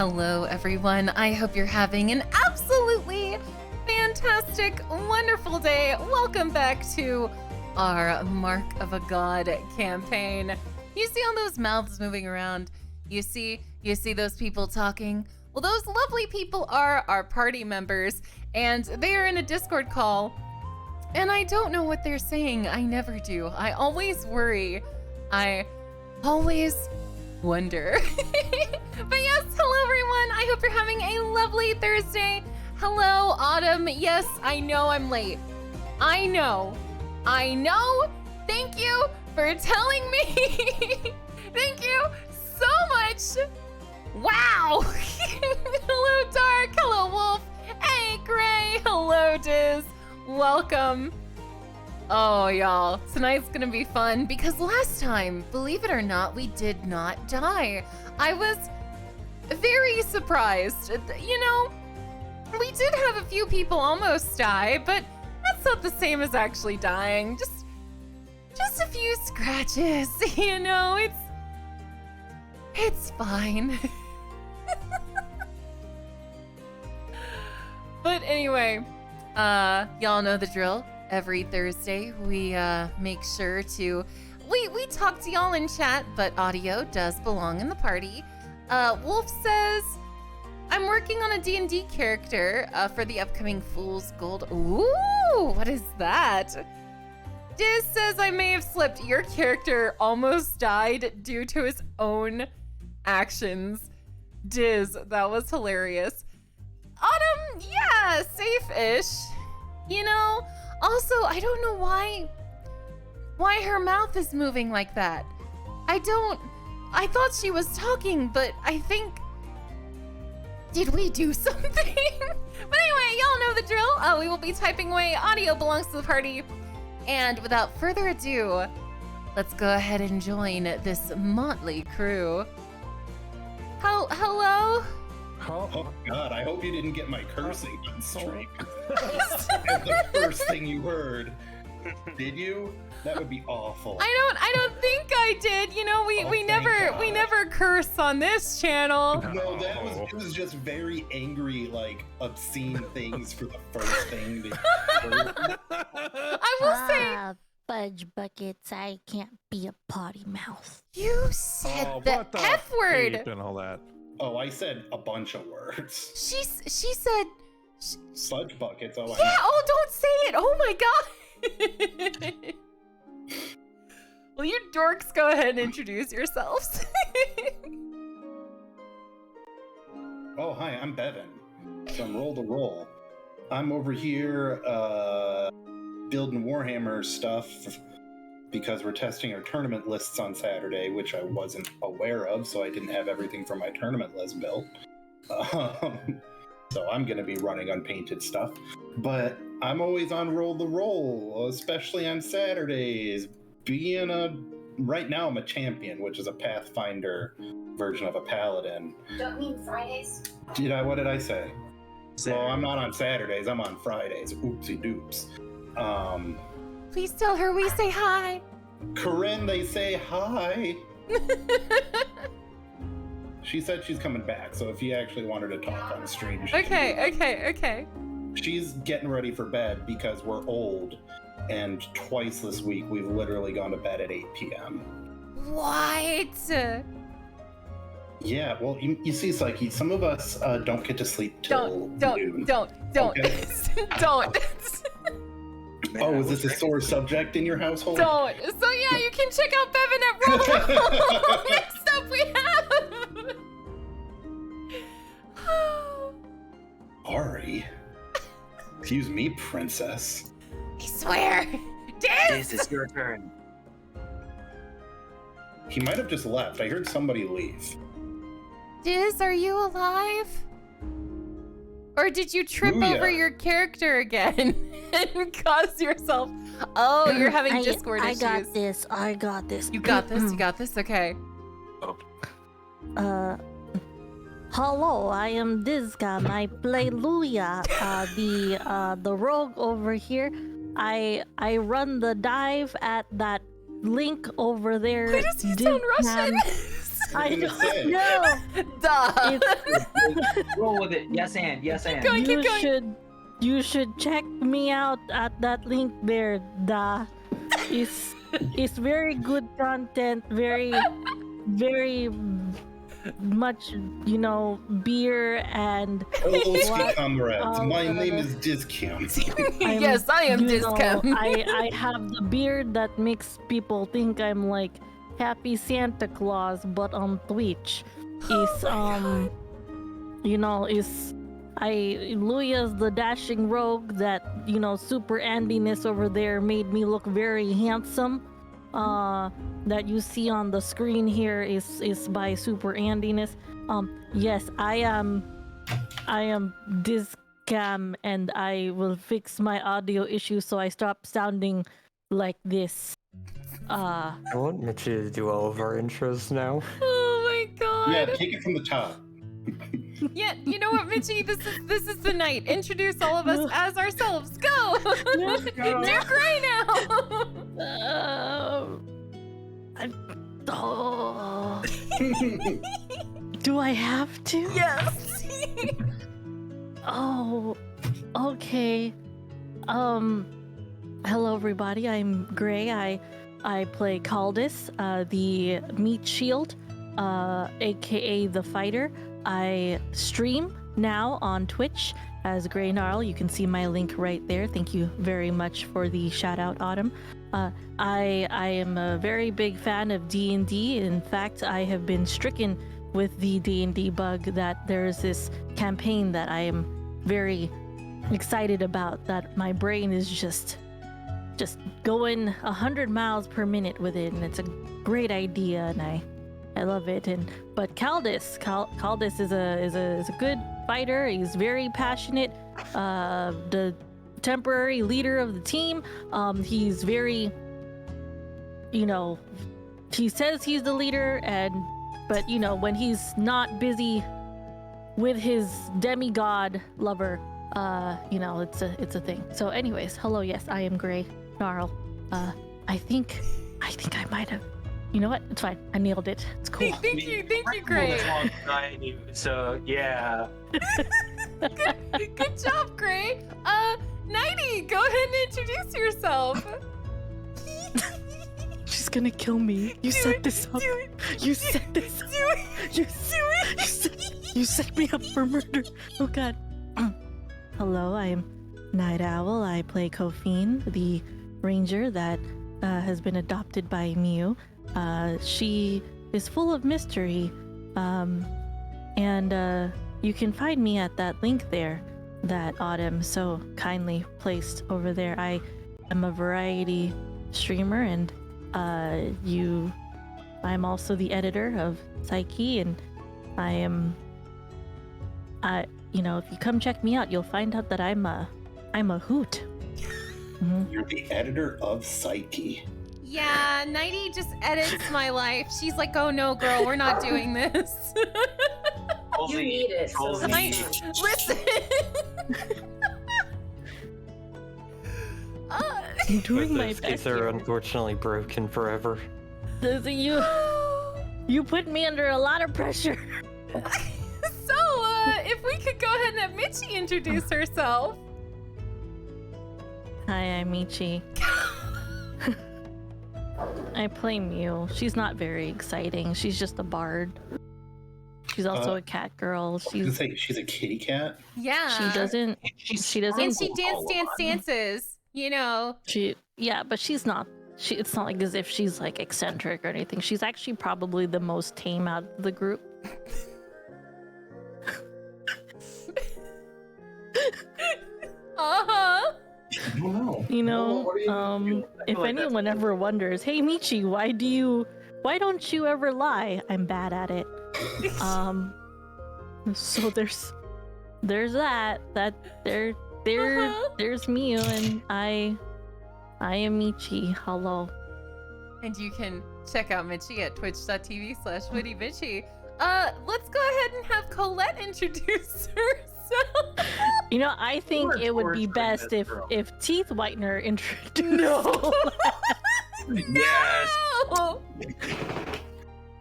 Hello, everyone. I hope you're having an absolutely fantastic, wonderful day. Welcome back to our Mark of a God campaign. You see all those mouths moving around? You see those people talking? Well, those lovely people are our party members, and they are in a Discord call. And I don't know what they're saying. I never do. I always worry. I always wonder. But yes, hello everyone. I hope you're having a lovely Thursday. Hello, Autumn. Yes, I know I'm late. I know. Thank you for telling me. Thank you so much. Wow. Hello, Dark. Hello, Wolf. Hey, Gray. Hello, Diz. Welcome. Oh, y'all, tonight's gonna be fun because last time, believe it or not, we did not die. I was very surprised. You know, we did have a few people almost die, but that's not the same as actually dying. Just a few scratches, you know, it's fine. But anyway, y'all know the drill. Every Thursday, we make sure to, we talk to y'all in chat, but audio does belong in the party. Wolf says, I'm working on a D&D character for the upcoming Fool's Gold. Ooh, what is that? Diz says, I may have slipped. Your character almost died due to his own actions. Diz, that was hilarious. Autumn, yeah, safe-ish. You know, also, I don't know why her mouth is moving like that. I thought she was talking, but I think, did we do something? But anyway, y'all know the drill. We will be typing away. Audio belongs to the party. And without further ado, let's go ahead and join this motley crew. Hello? Oh God, I hope you didn't get my cursing on stream. That's the first thing you heard. Did you? That would be awful. I don't think I did. You know, we never curse on this channel. No, it was just very angry, like obscene things for the first thing that you heard. I will say, fudge buckets, I can't be a potty mouth. You said the F word and all that. Oh, I said a bunch of words. She said Fudge buckets. Oh, yeah. Oh, don't say it. Oh my God. Well, you dorks go ahead and introduce yourselves. Oh, hi, I'm Bevan. From Roll to Roll. I'm over here building Warhammer stuff because we're testing our tournament lists on Saturday, which I wasn't aware of, so I didn't have everything for my tournament list built. So I'm going to be running unpainted stuff. But I'm always on Roll the Roll, especially on Saturdays. Right now I'm a champion, which is a Pathfinder version of a paladin. Don't mean Fridays? What did I say? Well, I'm not on Saturdays, I'm on Fridays. Oopsie doops. Please tell her we say hi. Corinne, they say hi. She said she's coming back, so if you actually want her to talk on stream, Okay. She's getting ready for bed because we're old, and twice this week we've literally gone to bed at 8 p.m. What? Yeah, well, you see, Psyche, some of us don't get to sleep till noon. Don't. Okay. Don't. Oh, is this a sore subject in your household? Don't. So yeah, you can check out Bevan at Roll. Next up we have Ari. Excuse me, princess. I swear. This is your turn. He might have just left. I heard somebody leave. Diz, are you alive? Or did you trip over your character again and cause yourself? Oh, you're having Discord issues. I got this. You got this? Okay. Hello, I am Dizgan. I play Luya, the rogue over here. I run the dive at that link over there. Why does he sound Russian? I gonna say. no. Duh. Roll with it. Yes, and. Yes, and. going. Keep You should check me out at that link there. It's very good content. Very much, beer and Hello, comrades. all My the- name is Discount. Yes, I am Discount. I have the beard that makes people think I'm like Happy Santa Claus, but on Twitch. Luya's the dashing rogue that, Super Andiness over there made me look very handsome. That you see on the screen here is by Super Andiness. Yes, I am Discam, and I will fix my audio issue so I stop sounding like this. I want Mitchie to do all of our intros now. Oh my god. Yeah, take it from the top. Yeah, you know what, Mitchie? This is the night. Introduce all of us as ourselves. Go! You're gray now! Do I have to? Yes! Oh, okay. Hello everybody, I'm Gray. I play Caldus, the meat shield, aka the fighter. I stream now on Twitch as Grey Gnarl. You can see my link right there. Thank you very much for the shout out, Autumn. I am a very big fan of D&D. In fact, I have been stricken with the D&D bug that there's this campaign that I am very excited about, that my brain is just going 100 miles per minute with it, and it's a great idea, and I love it. But Caldus is a good fighter. He's very passionate. The temporary leader of the team. He's very, he says he's the leader, but when he's not busy with his demigod lover, it's a thing. So anyways, hello, yes, I am Grey Gnarl. I think I might have. You know what? It's fine. I nailed it. It's cool. Thank you, Gray. So yeah. Good job, Gray. Nighty, go ahead and introduce yourself. She's gonna kill me. You set this up. You set this up. You set me up for murder. Oh god. Hello, I am Night Owl. I play Kofine, the ranger that has been adopted by Mew. She is full of mystery, and you can find me at that link there that Autumn so kindly placed over there. I am a variety streamer, and I'm also the editor of Psyche, and if you come check me out, you'll find out that I'm a hoot. Mm-hmm. You're the editor of Psyche. Yeah, Nighty just edits my life. She's like, oh no, girl, we're not doing this. You need it. So Listen. I'm doing my Those best. kids are unfortunately broken forever. You put me under a lot of pressure. So, if we could go ahead and have Mitchie introduce herself. Hi, I'm Michi. I play Mew. She's not very exciting. She's just a bard. She's also a cat girl. I was gonna say, she's a kitty cat. Yeah. She doesn't. And she dances, But she's not. It's not like as if she's like eccentric or anything. She's actually probably the most tame out of the group. Uh-huh. I don't know. If anyone ever wonders, hey Michi, why don't you ever lie? I'm bad at it. So there's that there's Mew, and I am Michi. Hello. And you can check out Mitchie at twitch.tv/WittyMitchie. Let's go ahead and have Colette introduce herself. I think it would be best if Teeth Whitener introduced. Yes. No!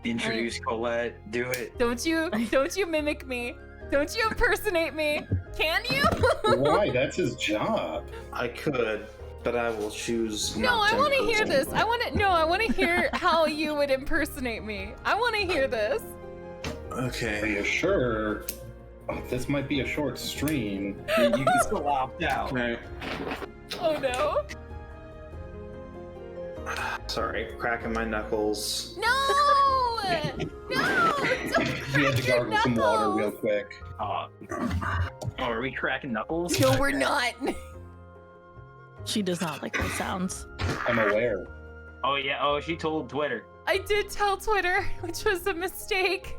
Introduce Colette. Do it. Don't you mimic me. Don't you impersonate me. Can you? Why? That's his job. I could, but I will choose. No, not I want to hear impersonate. this. I want to hear how you would impersonate me. I want to hear this. Are Okay. you sure? Oh, this might be a short stream. You can still opt out. Okay. Oh no. Sorry, cracking my knuckles. No! No! We had to gargle some water real quick. Oh, are we cracking knuckles? No, we're not. She does not like those sounds. I'm aware. Oh yeah. Oh, she told Twitter. I did tell Twitter, which was a mistake.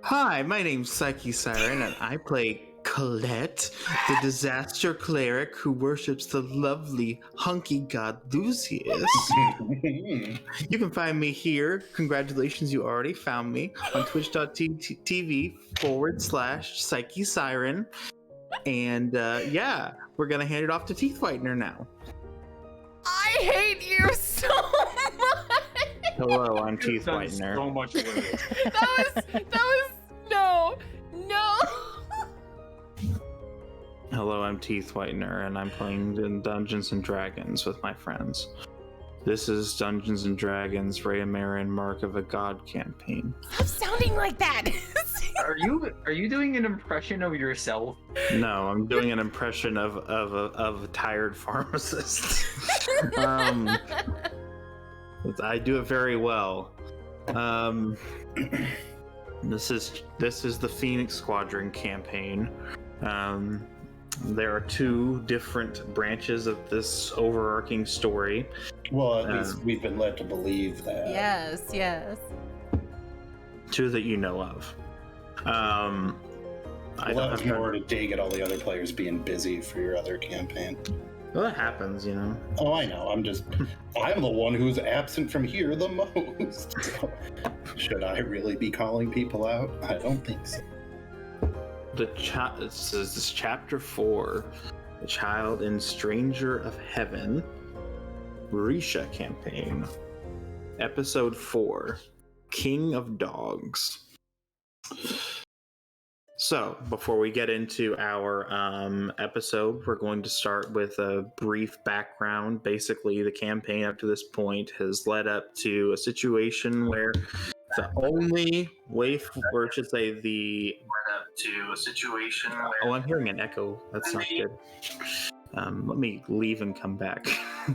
Hi, my name's PsycheSiren, and I play Colette, the disaster cleric who worships the lovely, hunky god Lucius. You can find me here. Congratulations, you already found me on twitch.tv/PsycheSiren. And yeah, we're gonna hand it off to Teeth Whitener now. I hate you so much. Hello, I'm Teeth Done Whitener. So much work. That was no. Hello, I'm Teeth Whitener, and I'm playing in Dungeons and Dragons with my friends. This is Dungeons and Dragons Rayamarin Mark of a God campaign. Stop sounding like that. Are you doing an impression of yourself? No, I'm doing an impression of a tired pharmacist. I do it very well. This is the Phoenix Squadron campaign. There are two different branches of this overarching story. Well, at least we've been led to believe that. Yes. Two that you know of. I Well, that was more to dig at all the other players being busy for your other campaign. Well, that happens, you know. Oh, I know. I'm the one who's absent from here the most. Should I really be calling people out? I don't think so. This is chapter 4, The Child and Stranger of Heaven, Risha campaign, episode 4, King of Dogs. So, before we get into our episode, we're going to start with a brief background. Basically, the campaign up to this point has led up to a situation where the only way, or I should say, Oh, I'm hearing an echo. That's not good. Let me leave and come back.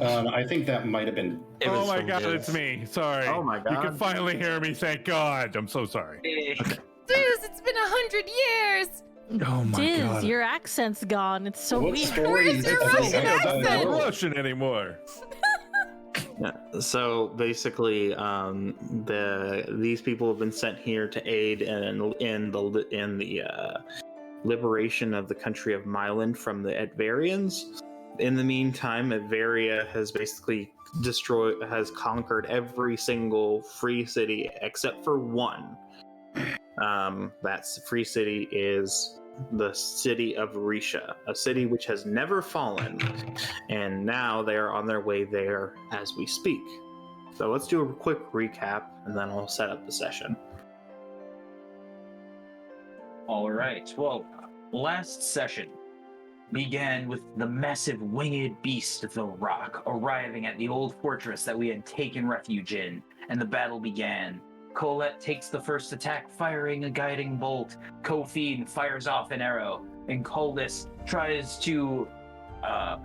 I think that might have been. Oh my god, it's me. Sorry. Oh my god. You can finally hear me, thank God. I'm so sorry. Okay. Diz, it's been 100 years. Oh my Diz, god. your accent's gone. It's so What weird. stories? Where's your have Russian you got accent? I'm about not it? Russian anymore. Yeah, so basically, these people have been sent here to aid in the liberation of the country of Myland from the Advarians. In the meantime, Advaria has basically has conquered every single free city except for one. That free city is the city of Risha, a city which has never fallen, and now they are on their way there as we speak. So let's do a quick recap, and then I'll set up the session. All right. Well, last session began with the massive winged beast of the rock arriving at the old fortress that we had taken refuge in, and the battle began. Colette takes the first attack, firing a guiding bolt. Kofi fires off an arrow, and Coldus tries to I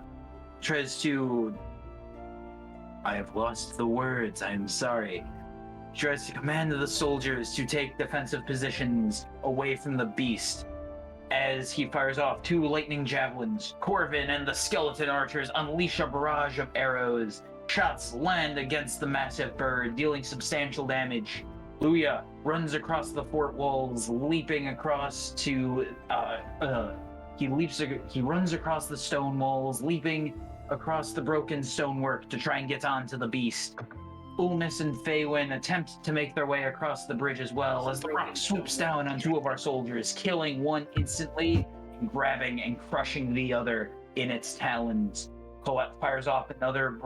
have lost the words, I'm sorry. Tries to command the soldiers to take defensive positions away from the beast. As he fires off 2 lightning javelins, Corvin and the skeleton archers unleash a barrage of arrows. Shots land against the massive bird, dealing substantial damage. Luya runs across the fort walls, leaping across to he runs across the stone walls, leaping across the broken stonework to try and get onto the beast. Ulmus and Faywin attempt to make their way across the bridge as well, as the rock swoops down on 2 of our soldiers, killing one instantly, grabbing and crushing the other in its talons. Colette fires off another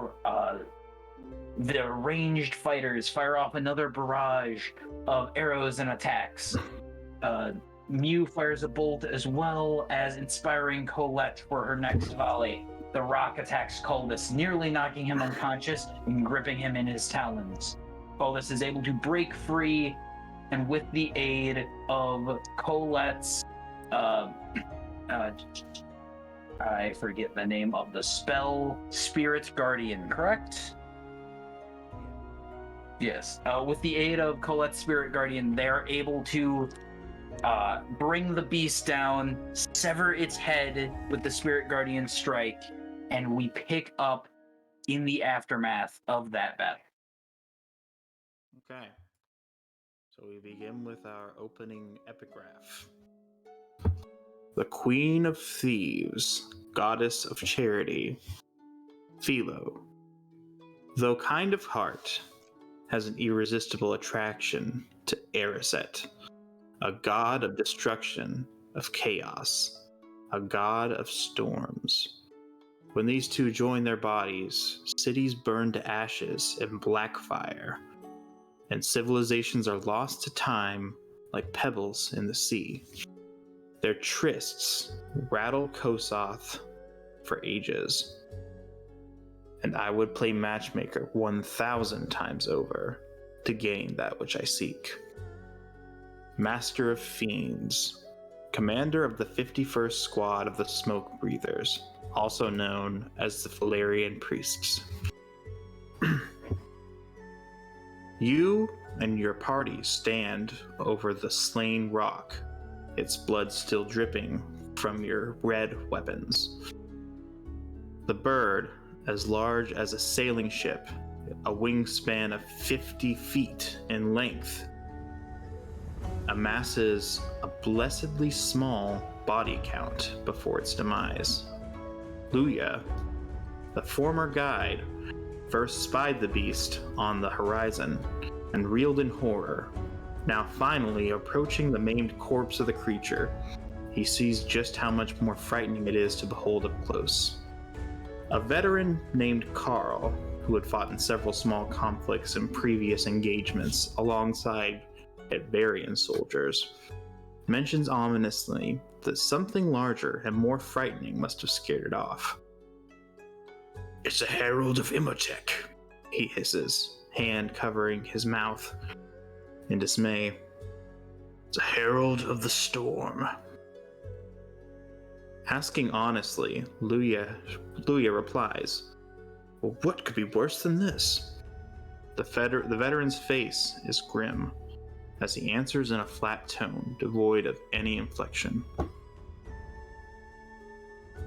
the ranged fighters fire off another barrage of arrows and attacks. Mew fires a bolt as well as inspiring Colette for her next volley. The rock attacks Coldus, nearly knocking him unconscious and gripping him in his talons. Coldus is able to break free, and with the aid of Colette's I forget the name of the spell, Spirit Guardian, correct? Yes. With the aid of Colette's Spirit Guardian, they're able to bring the beast down, sever its head with the Spirit Guardian strike, and we pick up in the aftermath of that battle. Okay. So we begin with our opening epigraph. The Queen of Thieves, Goddess of Charity, Philo, though kind of heart, has an irresistible attraction to Erised, a god of destruction, of chaos, a god of storms. When these two join their bodies, cities burn to ashes in black fire, and civilizations are lost to time like pebbles in the sea. Their trysts rattle Kosoth for ages, and I would play matchmaker 1,000 times over to gain that which I seek. Master of Fiends, commander of the 51st Squad of the Smoke Breathers, also known as the Valerian Priests. You and your party stand over the slain rock, its blood still dripping from your red weapons. The bird, as large as a sailing ship, a wingspan of 50 feet in length, amasses a blessedly small body count before its demise. Luya, the former guide, first spied the beast on the horizon and reeled in horror. Now finally approaching the maimed corpse of the creature, he sees just how much more frightening it is to behold up close. A veteran named Carl, who had fought in several small conflicts and previous engagements alongside Advarian soldiers, mentions ominously that something larger and more frightening must have scared it off. "It's a herald of Imhotep," he hisses, hand covering his mouth in dismay. "It's a herald of the storm." Asking honestly, Luya replies, "Well, what could be worse than this?" The veteran's face is grim as he answers in a flat tone devoid of any inflection.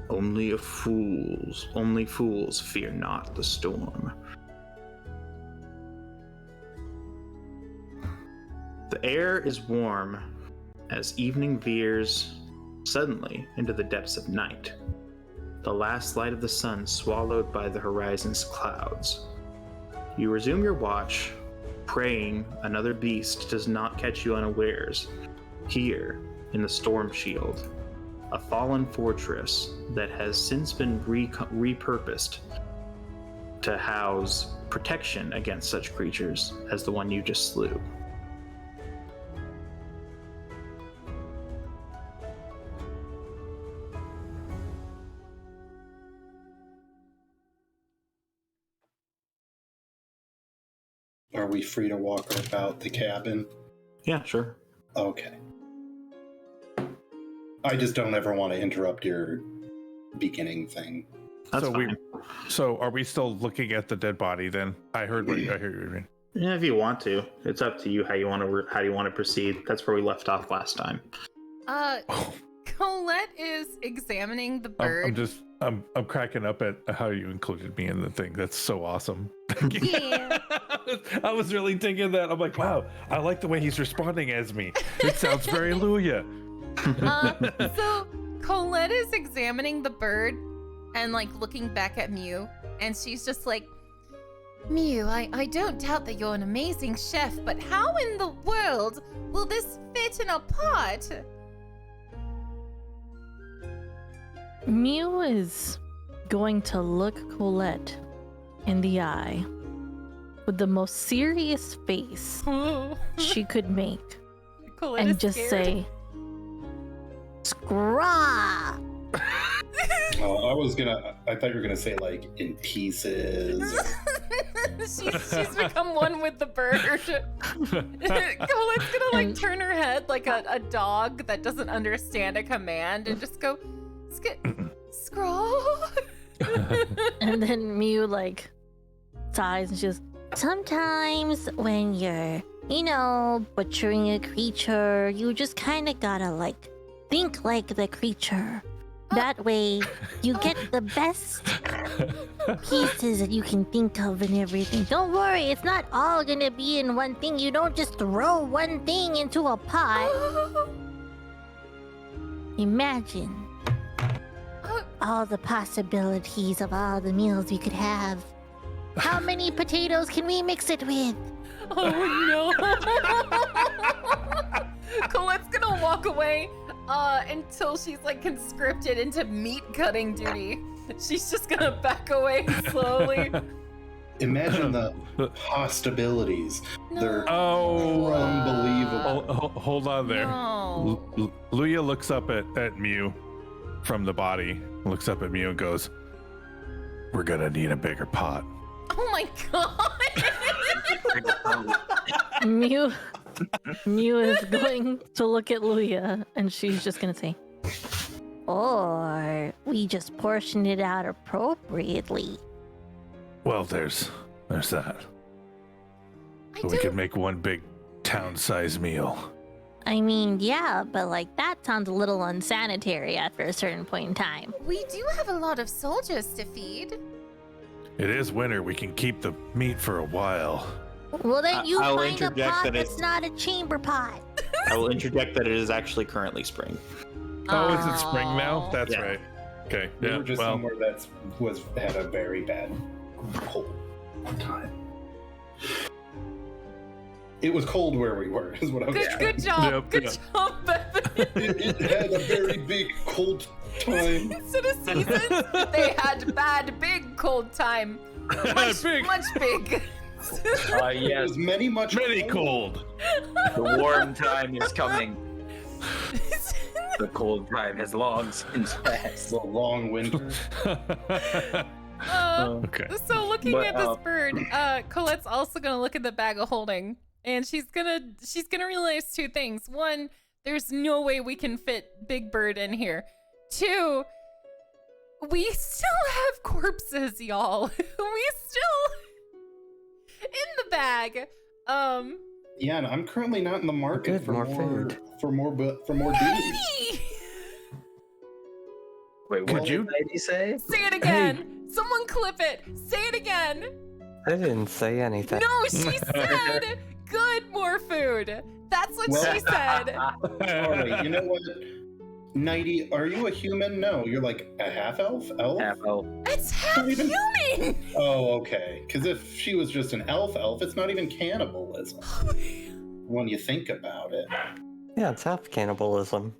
Only fools fear not the storm." The air is warm as evening veers suddenly into the depths of night, the last light of the sun swallowed by the horizon's clouds. You resume your watch, praying another beast does not catch you unawares. Here, in the Storm Shield, a fallen fortress that has since been repurposed to house protection against such creatures as the one you just slew. Are we free to walk about the cabin? Yeah, sure. Okay. I just don't ever want to interrupt your beginning thing. That's so fine. So are we still looking at the dead body then? I heard what you mean. Yeah, if you want to, it's up to you how you want to proceed. That's where we left off last time. Colette is examining the bird. I'm cracking up at how you included me in the thing. That's so awesome. Yeah. I was really digging that. I'm like, wow, I like the way he's responding as me. It sounds very Luya. So Colette is examining the bird and like looking back at Mew, and she's just like, Mew, I don't doubt that you're an amazing chef, but how in the world will this fit in a pot? Mew is going to look Colette in the eye with the most serious face she could make Coletta's and just scared. say, "Scraw!" I thought you were gonna say like in pieces. she's become one with the bird. Coletta's gonna like turn her head like a dog that doesn't understand a command and just go, scrawl. And then Mew like sighs and she goes, "Sometimes when you're, butchering a creature, you just kind of gotta like think like the creature. That way you get the best pieces that you can think of and everything. Don't worry, it's not all gonna be in one thing. You don't just throw one thing into a pot. Imagine all the possibilities of all the meals we could have. How many potatoes can we mix it with?" Oh no. Colette's gonna walk away until she's like conscripted into meat cutting duty. She's just gonna back away slowly. Imagine the possibilities. They're unbelievable. Hold on there. No. Luya looks up at Mew from the body, looks up at Mew and goes, "We're gonna need a bigger pot." Oh my god. Mew is going to look at Luya and she's just gonna say, "Or we just portion it out appropriately." Well, there's that. So we could make one big town-sized meal. I mean, yeah, but like that sounds a little unsanitary after a certain point in time. We do have a lot of soldiers to feed. It is winter. We can keep the meat for a while. Well, then you I'll find a interject pot that that's not a chamber pot. I will interject that it is actually currently spring. Oh, is it spring now? That's Yeah. right. Okay. We Yeah. were just Well, somewhere that had a very bad cold time. It was cold where we were, is what I was trying. Good job. Yep, Good yep. job, Bevan. It had a very big cold time. Instead of seasons, they had bad, big, cold time. Much Big. much big. It Yes, was many cold. the warm time is coming. The cold time has long since passed. The long winter. Okay. So looking But, at this bird, Colette's also gonna look at the bag of holding, and she's gonna realize two things. One, there's no way we can fit Big Bird in here. Two, we still have corpses, y'all. We still in the bag. Yeah, and I'm currently not in the market Good, for more more food. for more duties. Hey! Wait, Could what you- did Heidi say? Say it again. Someone clip it. Say it again. I didn't say anything. No, she said good, more food. That's what Well- she said. Sorry, you know what? Nighty, are you a human? No, you're like a half elf? Elf? It's half even- human. Oh, okay. Because if she was just an elf, it's not even cannibalism when you think about it. Yeah, it's half cannibalism.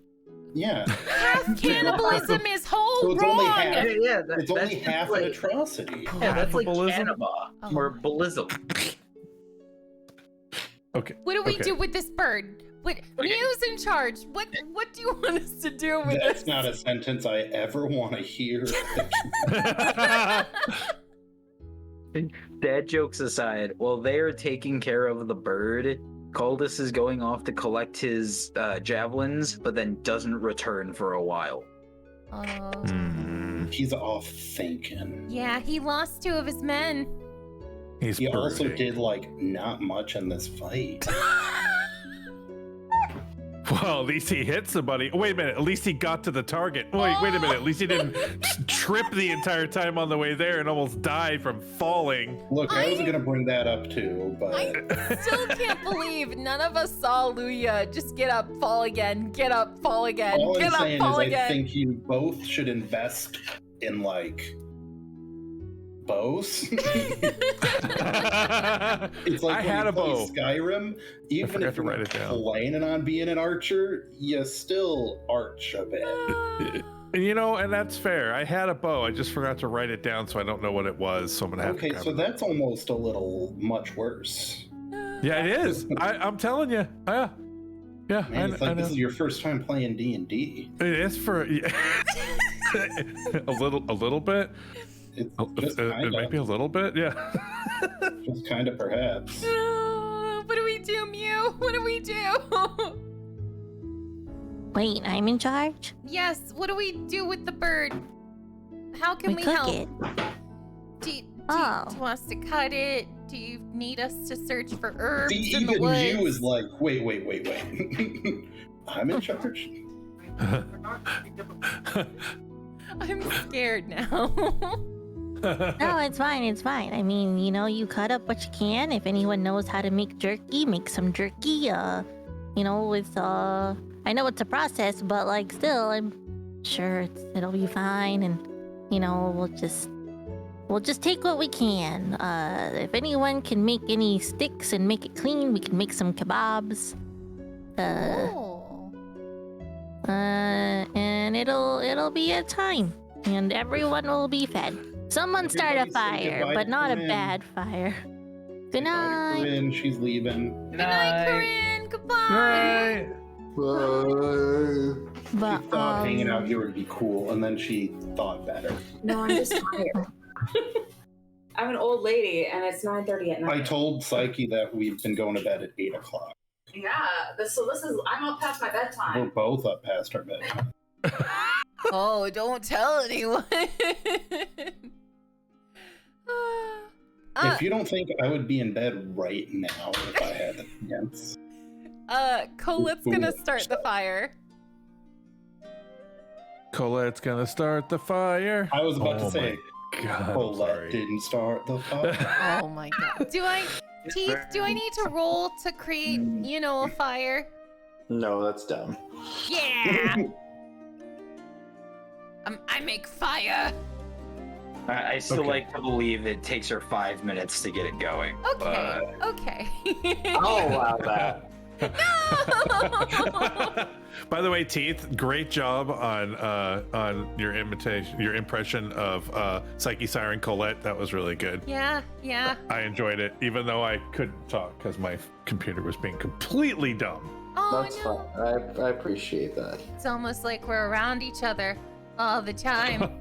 Yeah. Half cannibalism is whole So it's wrong. only half. Yeah, It's only half an atrocity. Yeah, that's like Cannibalism? cannibal or ballism. Okay. What do we Okay. do with this bird? What? Mew's in charge. What do you want us to do with That's this? not a sentence I ever want to hear. Dad jokes aside, while they are taking care of the bird, Caldus is going off to collect his javelins, but then doesn't return for a while. Oh. He's off thinking. Yeah, he lost 2 of his men. He's He also brooding. did like not much in this fight. Well, at least he hit somebody. Wait a minute. At least he got to the target. Wait a minute. At least he didn't trip the entire time on the way there and almost die from falling. Look, I wasn't gonna bring that up too, but I still can't believe none of us saw Luya just get up, fall again, get up, fall again, all get I'm up, saying fall is again. I think you both should invest in like bows. It's like I when had you a play bow. Skyrim, even forgot if to you're write it down. planning on being an archer, you still arch a bit. You know, and that's fair. I had a bow. I just forgot to write it down, so I don't know what it was. So I'm gonna have to Okay, grab so it. that's almost a little much worse. Yeah, it is. I'm telling you. Yeah. Yeah, Man, it's like I this know. is your first time playing D&D. It is for a little bit. It's just It kind might be a of, little bit. Yeah. perhaps. What do we do, Mew? What do we do? Wait, I'm in charge? Yes, what do we do with the bird? How can we cook help? it. Do you Oh. want us to cut it? Do you need us to search for herbs See, in the even woods? you is like, wait. I'm in charge? I'm scared now. No, it's fine. It's fine. I mean, you know, you cut up what you can. If anyone knows how to make jerky, make some jerky. You know, with I know it's a process, but like, still, I'm sure it'll be fine. And you know, we'll just take what we can. If anyone can make any sticks and make it clean, we can make some kebabs. Oh. And it'll be a time, and everyone will be fed. Someone start a Everybody say fire, goodbye but to not a Corinne. bad fire. Good Bye, night. Corinne, she's leaving. Good night, Corinne. Goodbye. But She thought hanging out here would be cool, and then she thought better. No, I'm just tired. I'm an old lady, and it's 9:30 at night. I told Psyche that we've been going to bed at 8 o'clock. Yeah, this is. I'm up past my We're bedtime. both up past our bedtime. Oh, don't tell anyone. If you don't think I would be in bed right now if I had the chance. Colette's gonna start the fire. Colette's gonna start the fire. I was about Oh to say, my God, I'm Colette sorry. didn't start the fire. Oh my god. Do I need to roll to create, you know, a fire? No, that's dumb. Yeah. I make fire. I still Okay. like to believe it takes her 5 minutes to get it going. Okay. Okay. I'll allow that. No! By the way, Teeth, great job on your impression of PsycheSiren Colette. That was really good. Yeah. I enjoyed it, even though I couldn't talk because my computer was being completely dumb. Oh That's no. fine. I appreciate that. It's almost like we're around each other all the time.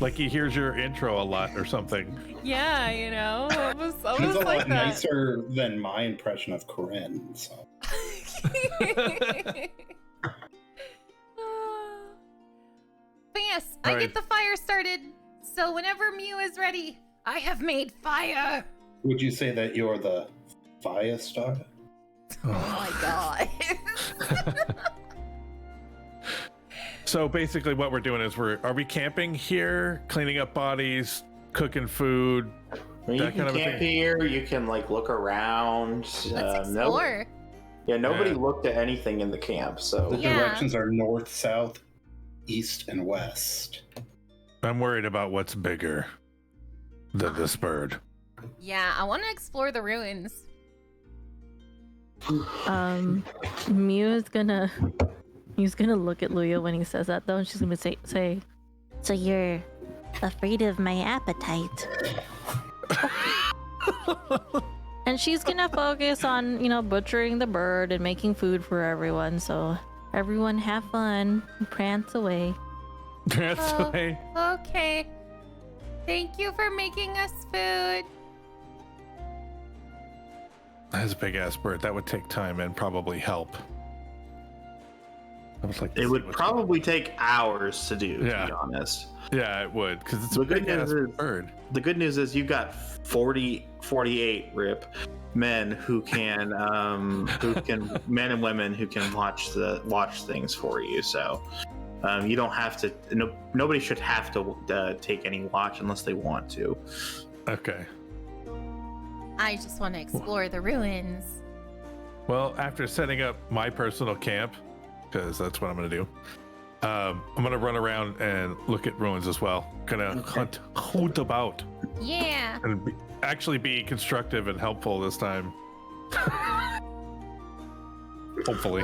Like he hears your intro a lot or something. Yeah, you know, almost He's a like lot that. nicer than my impression of Corinne. So. But yes, All I right. get the fire started. So whenever Mew is ready, I have made fire. Would you say that you're the fire starter? Oh my god. So basically, what we're doing is are we camping here, cleaning up bodies, cooking food? I mean, you That can kind of a camp thing. here. You can like look around. Let's explore. Nobody Yeah. looked at anything in the camp. So The Yeah. directions are north, south, east, and west. I'm worried about what's bigger than this bird. Yeah, I want to explore the ruins. Mew's gonna look at Luya when he says that though, and she's gonna say, so you're afraid of my appetite. And she's gonna focus on, you know, butchering the bird and making food for everyone, so everyone have fun, prance away. That's Oh. way. Okay. Thank you for making us food. That's a big ass bird. That would take time and probably help. I would like to it see would what's- probably take hours to do. Yeah. To be honest. Yeah, it would, because it's a The good big ass news is- bird. The good news is you've got 48 men who can men and women who can watch things for you. So you don't have to. Nobody should have to take any watch unless they want to. Okay. I just want to explore the ruins. Well, after setting up my personal camp, because that's what I'm going to do, I'm gonna run around and look at ruins as well. Gonna hunt about Yeah. and actually be constructive and helpful this time. Hopefully.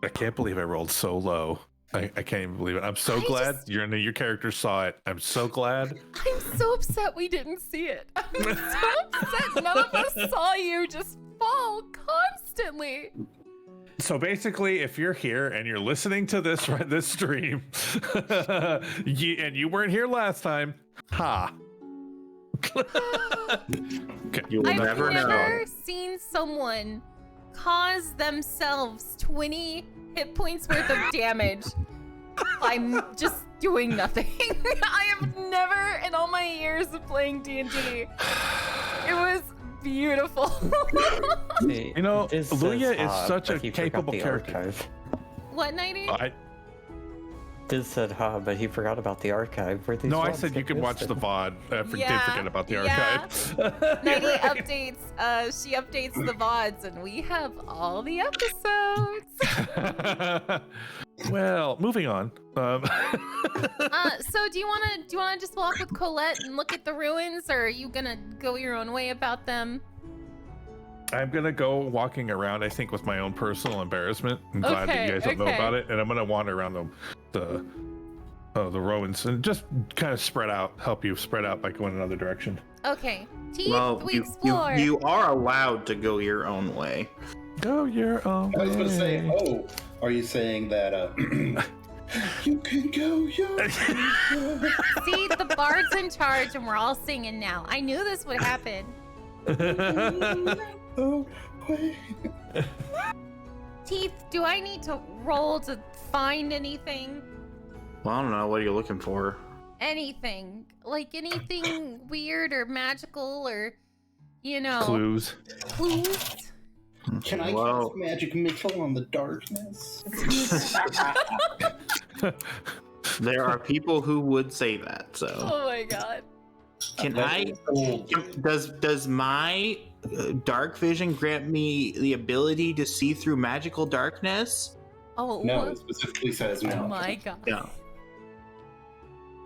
I can't believe I rolled so low. I can't even believe it. I'm so glad your character saw it. I'm so glad. I'm so upset we didn't see it. I'm so upset none of us saw you just fall constantly. So basically, if you're here and you're listening to this stream, and you weren't here last time, ha. Okay. You'll I've never know. never seen someone cause themselves 20 hit points worth of damage. I'm just doing nothing. I have never, in all my years of playing D&D, it was beautiful. Hey, You know, this says Luya is ha, such but a he forgot capable the character. archive. What, Nighty? This said ha, but he forgot about the archive. Where these No, I ones said you get could watch the listed. VOD. I did Yeah, forget about the yeah. archive. Nighty You're right. updates, she updates the VODs, and we have all the episodes. Well, moving on. So do you wanna just walk with Colette and look at the ruins, or are you gonna go your own way about them? I'm gonna go walking around, I think, with my own personal embarrassment. I'm glad that you guys don't know Okay. about it, and I'm gonna wander around the ruins and just kind of spread out, help you spread out by going another direction. Okay. Teeth, Well, we you explore. you are allowed to go your own way. Go your own I was going to say, way. oh, are you saying that you can go your way? See, the bard's in charge, and we're all singing now. I knew this would happen. Oh, wait. Teeth, do I need to roll to find anything? Well, I don't know. What are you looking for? Anything. Like anything weird or magical or, Clues. clues? Can I Well- cast magic missile on the darkness? There are people who would say that. So Oh my god. can I? Does my dark vision grant me the ability to see through magical darkness? Oh, No, it specifically says no. my god. Yeah.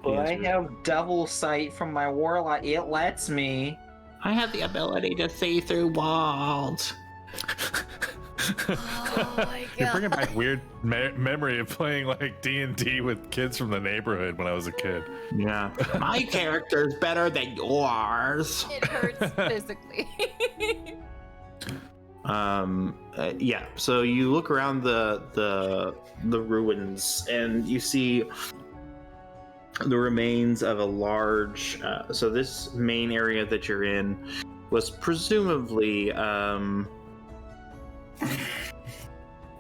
But I have double sight from my warlock. It lets me. I have the ability to see through walls. Oh my You're bringing god. back weird memory of playing like D&D with kids from the neighborhood when I was a kid. Yeah. My character's better than yours. It hurts physically. Yeah. So you look around the ruins and you see the remains of a large. So this main area that you're in was presumably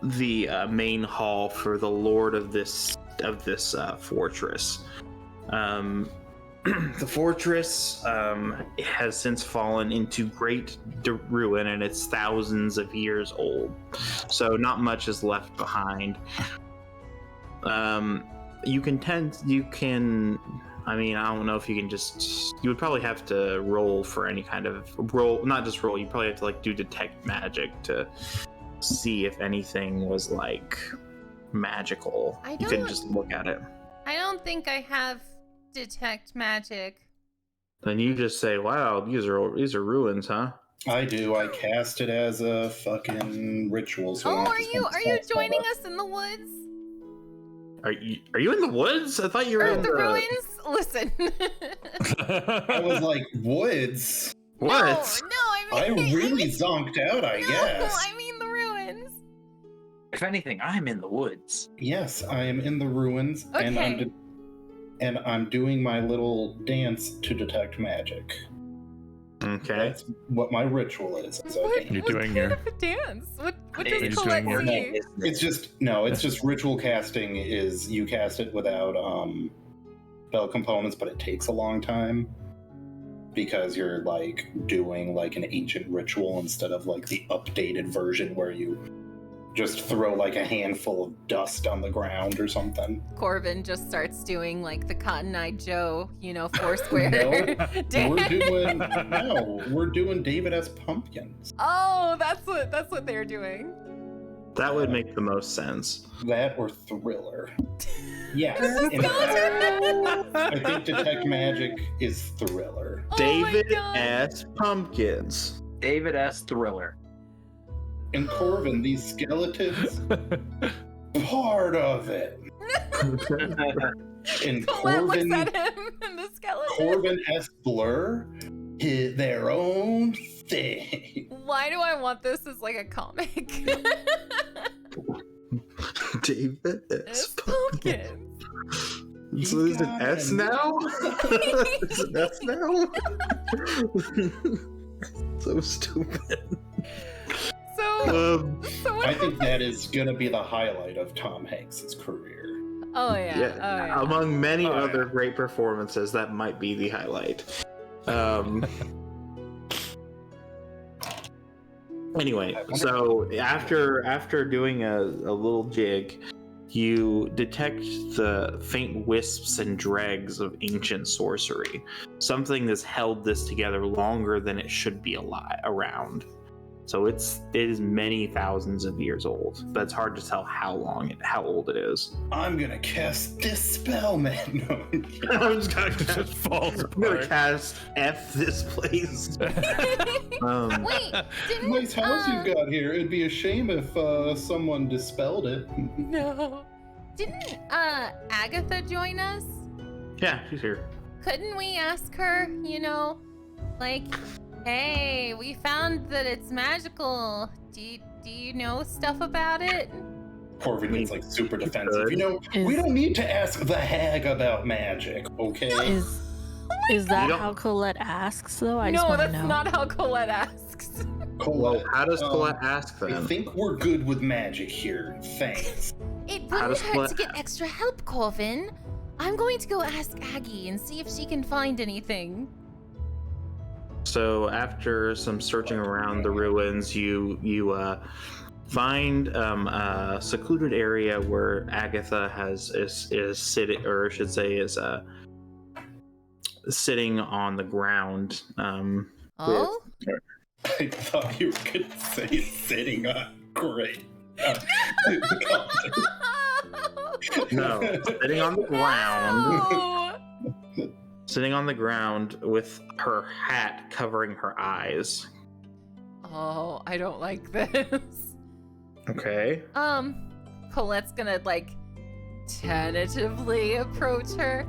the main hall for the lord of this fortress. The fortress has since fallen into great ruin, and it's thousands of years old. So not much is left behind. You can. I mean, I don't know if you can just. You would probably have to roll for any kind of roll. Not just roll. You probably have to like do detect magic to see if anything was like magical. I You couldn't don't- just look at it. I don't think I have detect magic. Then you just say, "Wow, these are ruins, huh?" I do. I cast it as a fucking ritual. So I Oh, don't have are to you spend spell joining slot. us in the woods? Are you in the woods? I thought you were Or in the ruins? Listen. I was like, woods? What? No, I I mean really zonked out, I no, guess. I mean the ruins. If anything, I'm in the woods. Yes, I am in the ruins, and Okay. I'm doing my little dance to detect magic. Okay. That's what my ritual is. It's, What, okay. You're what doing kind your- of a dance? What You're does just Colette doing your- see? It's just no, it's just ritual casting is you cast it without spell components, but it takes a long time because you're like doing like an ancient ritual instead of like the updated version where you just throw like a handful of dust on the ground or something. Corbin just starts doing like the Cotton Eye Joe, Foursquare No, dance. we're doing David S. Pumpkins. Oh, that's what they're doing. That would make the most sense. That or thriller. Yes. The in fact, skeleton! I think detect magic is thriller. Oh my David God. S. Pumpkins. David S. Thriller. And Corvin, these skeletons, part of it. And Colette looks Corvin, at him and the skeleton. Corvin S. Blur hit their own thing. Why do I want this as like a comic? David S. It's pumpkin. So is it S now? Is it S now? So stupid. So, what I think that is going to be the highlight of Tom Hanks' career. Oh yeah. Oh yeah. Among many Oh, other yeah. great performances, that might be the highlight. Anyway, so after doing a little jig, you detect the faint wisps and dregs of ancient sorcery, something that's held this together longer than it should be around. So it is many thousands of years old, but it's hard to tell how old it is. I'm going to cast Dispel, man. No. I'm just gonna It just falls I'm gonna apart. cast F this place. Wait, didn't Nice house you've got here. It'd be a shame if someone dispelled it. No. Didn't Agatha join us? Yeah, she's here. Couldn't we ask her, like, hey, we found that it's magical. Do you know stuff about it? Corvin gets like super defensive. Good. We don't need to ask the hag about magic, okay? Is that You don't- how Colette asks though? I just No, want to that's know. not how Colette asks. Colette, How does Colette ask I then? think we're good with magic here. Thanks. It How wouldn't does hurt Colette- to get extra help, Corvin. I'm going to go ask Aggie and see if she can find anything. So after some searching around the ruins, you find a secluded area where Agatha is sitting, or I should say, is sitting on the ground. Oh? I thought you were going to say sitting on. Great. No, sitting on the ground. No. Sitting on the ground with her hat covering her eyes. Oh, I don't like this. Okay. Colette's gonna, like, tentatively approach her.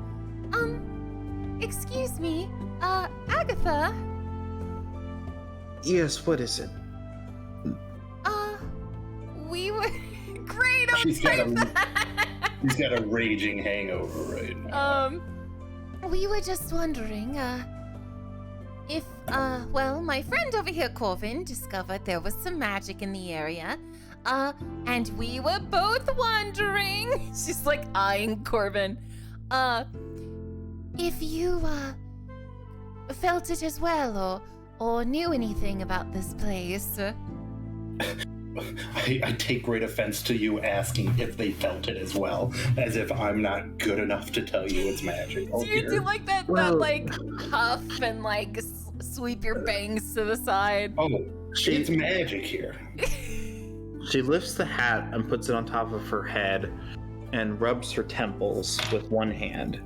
Excuse me, Agatha? Yes, what is it? We were... Great, I'm She's got type a- that! He's got a raging hangover right now. We were just wondering, if, well, my friend over here, Corvin, discovered there was some magic in the area, and we were both wondering, she's like eyeing Corvin, if you, felt it as well, or knew anything about this place. I take great offense to you asking if they felt it as well, as if I'm not good enough to tell you it's magic. Do you do like that, like, huff and, like, sweep your bangs to the side? Oh, it's magic here. She lifts the hat and puts it on top of her head and rubs her temples with one hand.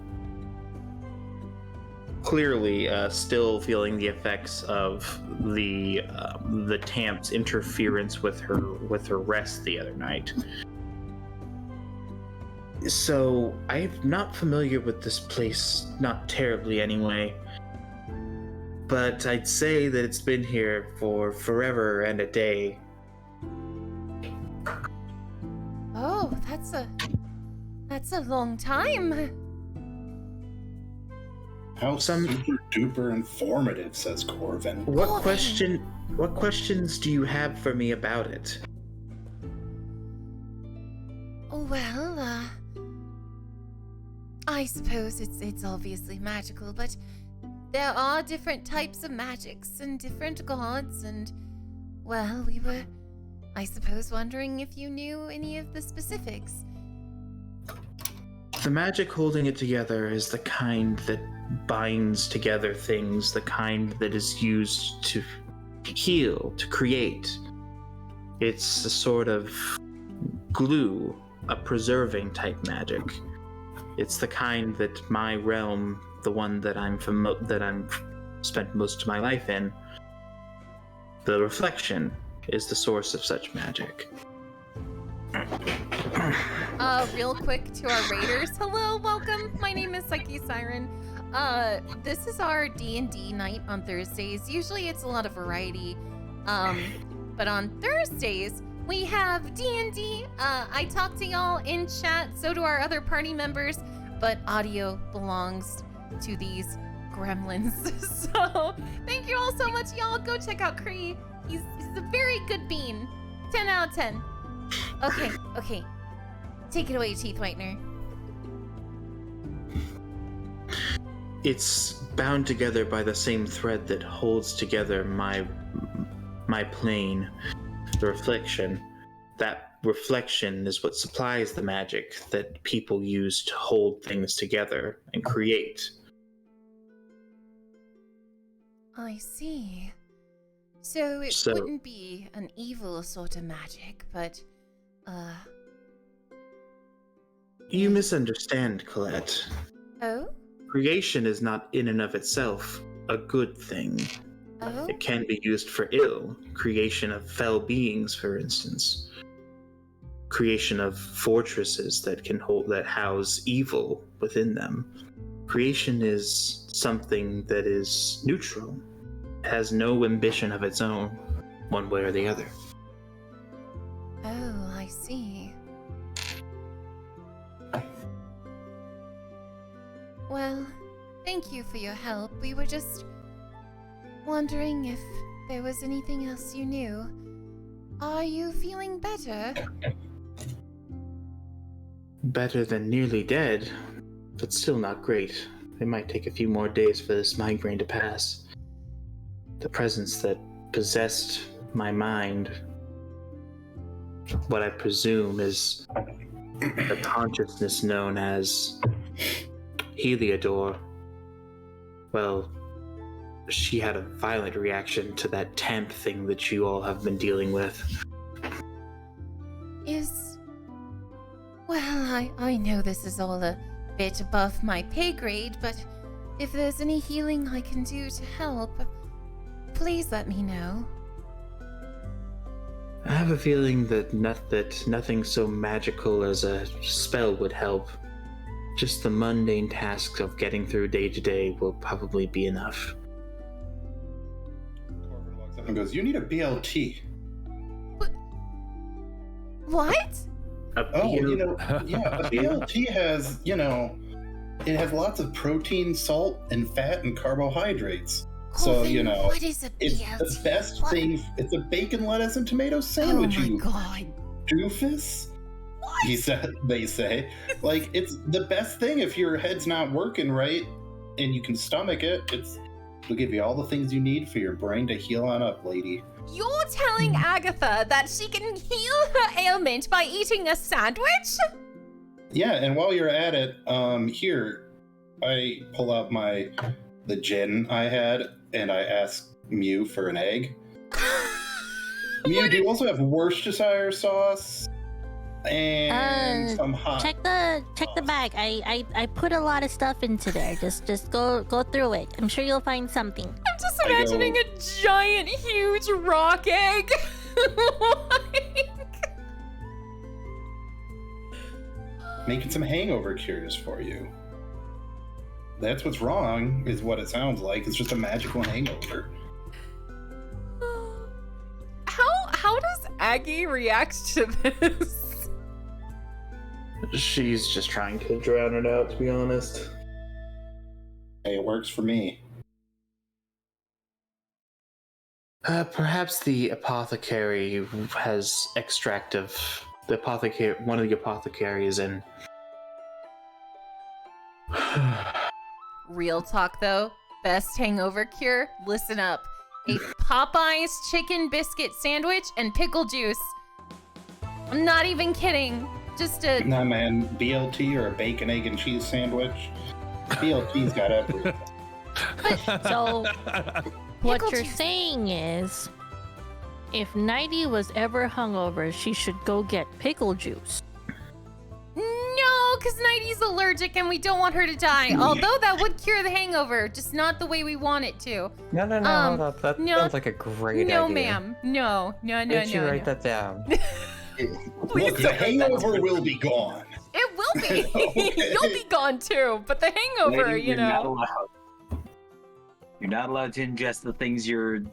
Clearly, still feeling the effects of the Tamp's interference with her rest the other night. So, I'm not familiar with this place, not terribly anyway. But I'd say that it's been here for forever and a day. Oh, that's a long time. How super duper informative, says Corvin. What questions do you have for me about it? Well, I suppose it's obviously magical, but there are different types of magics and different gods, and, well, we were, I suppose, wondering if you knew any of the specifics. The magic holding it together is the kind that binds together things, the kind that is used to heal, to create. It's a sort of glue, a preserving type magic. It's the kind that my realm, the one that I'm spent most of my life in, the reflection is the source of such magic. Real quick to our raiders. Hello, welcome. My name is PsycheSiren. This is our D&D night on Thursdays. Usually it's a lot of variety. But on Thursdays, we have D&D. I talk to y'all in chat, so do our other party members, but audio belongs to these gremlins. So thank you all so much, y'all. Go check out Cree. He's a very good bean. 10 out of 10. Okay. Take it away, Teeth Whitener. It's bound together by the same thread that holds together my plane, the reflection. That reflection is what supplies the magic that people use to hold things together and create. I see. So it wouldn't be an evil sort of magic, but, You misunderstand, Colette. Oh? Creation is not in and of itself a good thing. Oh? It can be used for ill. Creation of fell beings, for instance. Creation of fortresses that house evil within them. Creation is something that is neutral. It has no ambition of its own, one way or the other. Oh, I see. Well, thank you for your help. We were just wondering if there was anything else you knew. Are you feeling better? Better than nearly dead, but still not great. It might take a few more days for this migraine to pass. The presence that possessed my mind, what I presume is the consciousness known as Heliodor, well, she had a violent reaction to that temp thing that you all have been dealing with. Well, I know this is all a bit above my pay grade, but if there's any healing I can do to help, please let me know. I have a feeling that nothing so magical as a spell would help. Just the mundane tasks of getting through day to day will probably be enough. Corbin walks up and goes, "You need a BLT." What? A BLT has, it has lots of protein, salt, and fat and carbohydrates. Colvin, So, what is a it's BLT? the best thing. It's a bacon, lettuce, and tomato sandwich, Oh my you god. doofus. They say. Like, it's the best thing if your head's not working right and you can stomach it. It'll give you all the things you need for your brain to heal on up, lady. You're telling Agatha that she can heal her ailment by eating a sandwich? Yeah, and while you're at it, here, I pull out the gin I had, and I ask Mew for an egg. Mew, do you also have Worcestershire sauce? And some hot. Check the bag. I put a lot of stuff into there. Just go through it. I'm sure you'll find something. I'm just imagining a giant, huge rock egg. Making some hangover cures for you. That's what's wrong, is what it sounds like. It's just a magical hangover. How does Aggie react to this? She's just trying to drown it out, to be honest. Hey, it works for me. Perhaps the apothecary has extract of one of the apothecaries in. Real talk though, best hangover cure, listen up. A Popeye's chicken biscuit sandwich and pickle juice. I'm not even kidding. Just a... Nah, man, BLT or a bacon, egg, and cheese sandwich. BLT's got everything. So, what Pickle you're juice. saying is, If Nighty was ever hungover, she should go get pickle juice. No, because Nighty's allergic and we don't want her to die. Although that would cure the hangover, just not the way we want it to. No, that no, sounds like a great idea. No, ma'am. No. Did you write that down? Look, the hangover will be gone. It will be. Okay. You'll be gone too. But the hangover, Lady, you you're not know. allowed. You're not allowed to ingest the things you're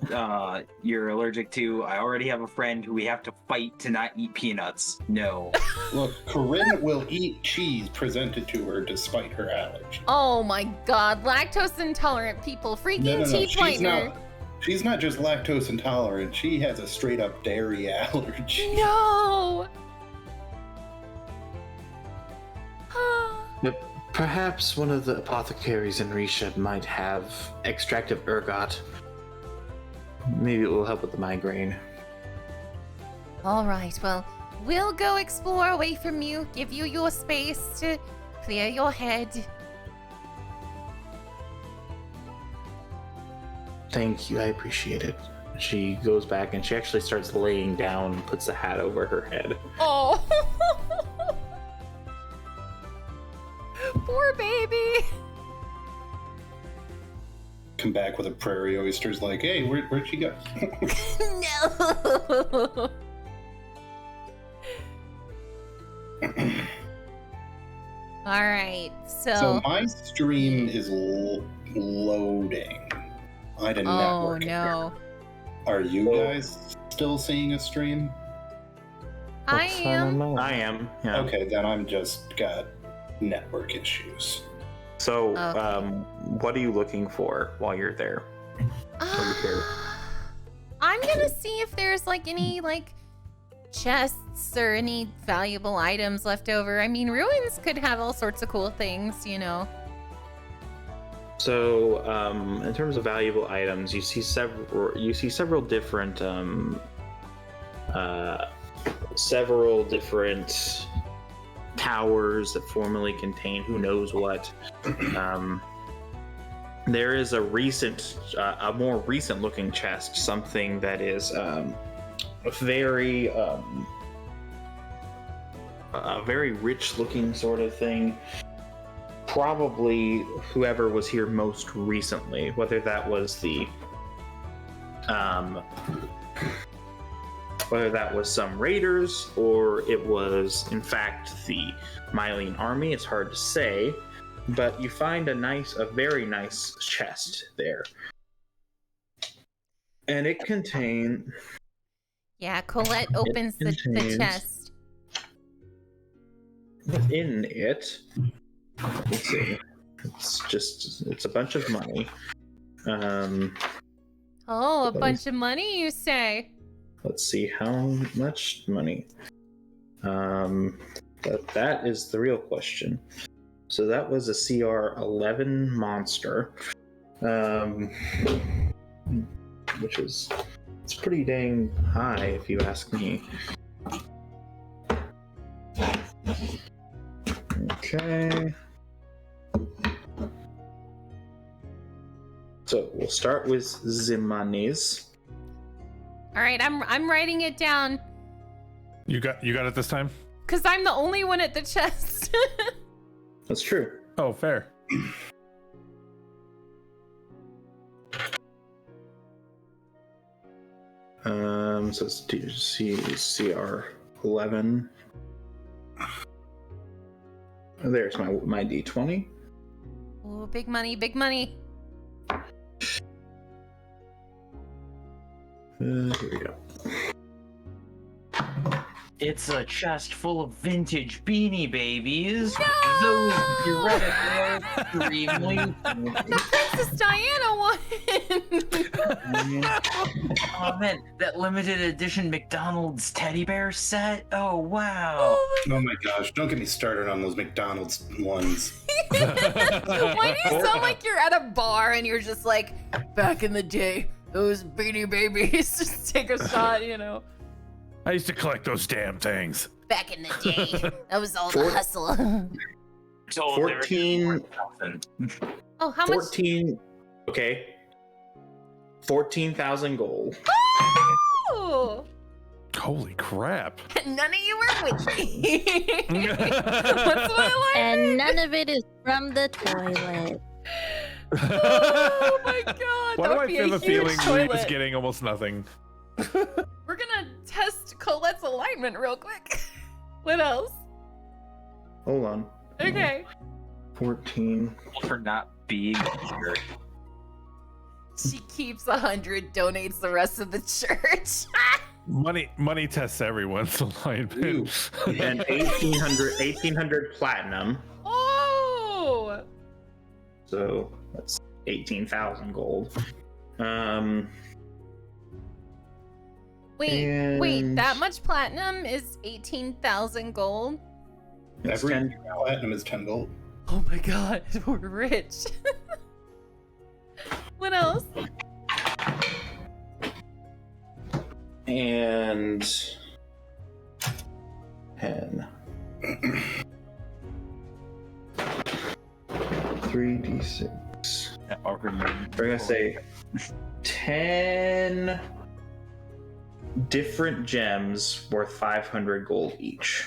allergic to. I already have a friend who we have to fight to not eat peanuts. No. Look, Corinne will eat cheese presented to her despite her allergy. Oh my god, lactose intolerant people, freaking No. teeth whitener. She's not just lactose intolerant. She has a straight up dairy allergy. No. Perhaps one of the apothecaries in Risha might have extract of ergot. Maybe it will help with the migraine. All right, well, we'll go explore away from you, give you your space to clear your head. Thank you, I appreciate it. She goes back and she actually starts laying down and puts the hat over her head. Oh. Poor baby. Come back with a prairie oyster's like, hey, where'd she go? No. All right, So my stream is loading. I had a network error. no. Are you guys still seeing a stream? I am. I am. Yeah. Okay, then I'm just got network issues. So, Okay. what are you looking for while you're there? I'm gonna see if there's like any like chests or any valuable items left over. I mean, ruins could have all sorts of cool things, you know. So, in terms of valuable items, you see several different towers that formerly contained who knows what. There is a more recent looking chest, something that is a very rich looking sort of thing. Probably whoever was here most recently, whether that was some raiders or it was in fact the Myleene army, it's hard to say, but you find a very nice chest there. And it contains... Yeah, Colette opens the chest. Within it, let's see, it's a bunch of money. Oh, a bunch of money, you say? Let's see how much money. But that is the real question. So that was a CR 11 monster, which is it's pretty dang high if you ask me. Okay. So we'll start with Zimanis. All right, I'm writing it down You got it this time? because I'm the only one at the chest. That's true. Oh, fair. So it's CR 11. There's my D20. Oh, big money, big money. Here we go. It's a chest full of vintage Beanie Babies. No! Those theoretically are extremely The Princess Diana one. Oh man, that limited edition McDonald's teddy bear set. Oh wow. Oh Oh my gosh, don't get me started on those McDonald's ones. my. Why do you sound like you're at a bar and you're just like, back in the day, those Beanie Babies? Just take a shot, you know. I used to collect those damn things. Back in the day, that was all the hustle. So 14. Oh, how much? 14. Okay. 14,000 gold. Ooh. Holy crap. None of you are with me. What's my And alignment? none of it is from the toilet. Oh my god. Why that do would I be feel a the huge feeling toilet. Reed's getting almost nothing? We're gonna test Colette's alignment real quick. What else? Hold on. Okay. 14. For not being here. She keeps 100, donates the rest of the church. Money tests everyone's alignment. And 1800 platinum. Oh! So that's 18,000 gold. Wait, that And- much platinum is 18,000 gold? It's Every 10 platinum is 10 gold. Oh my god, we're rich. What else? and 10. 3d6. We're gonna say 10 different gems worth 500 gold each.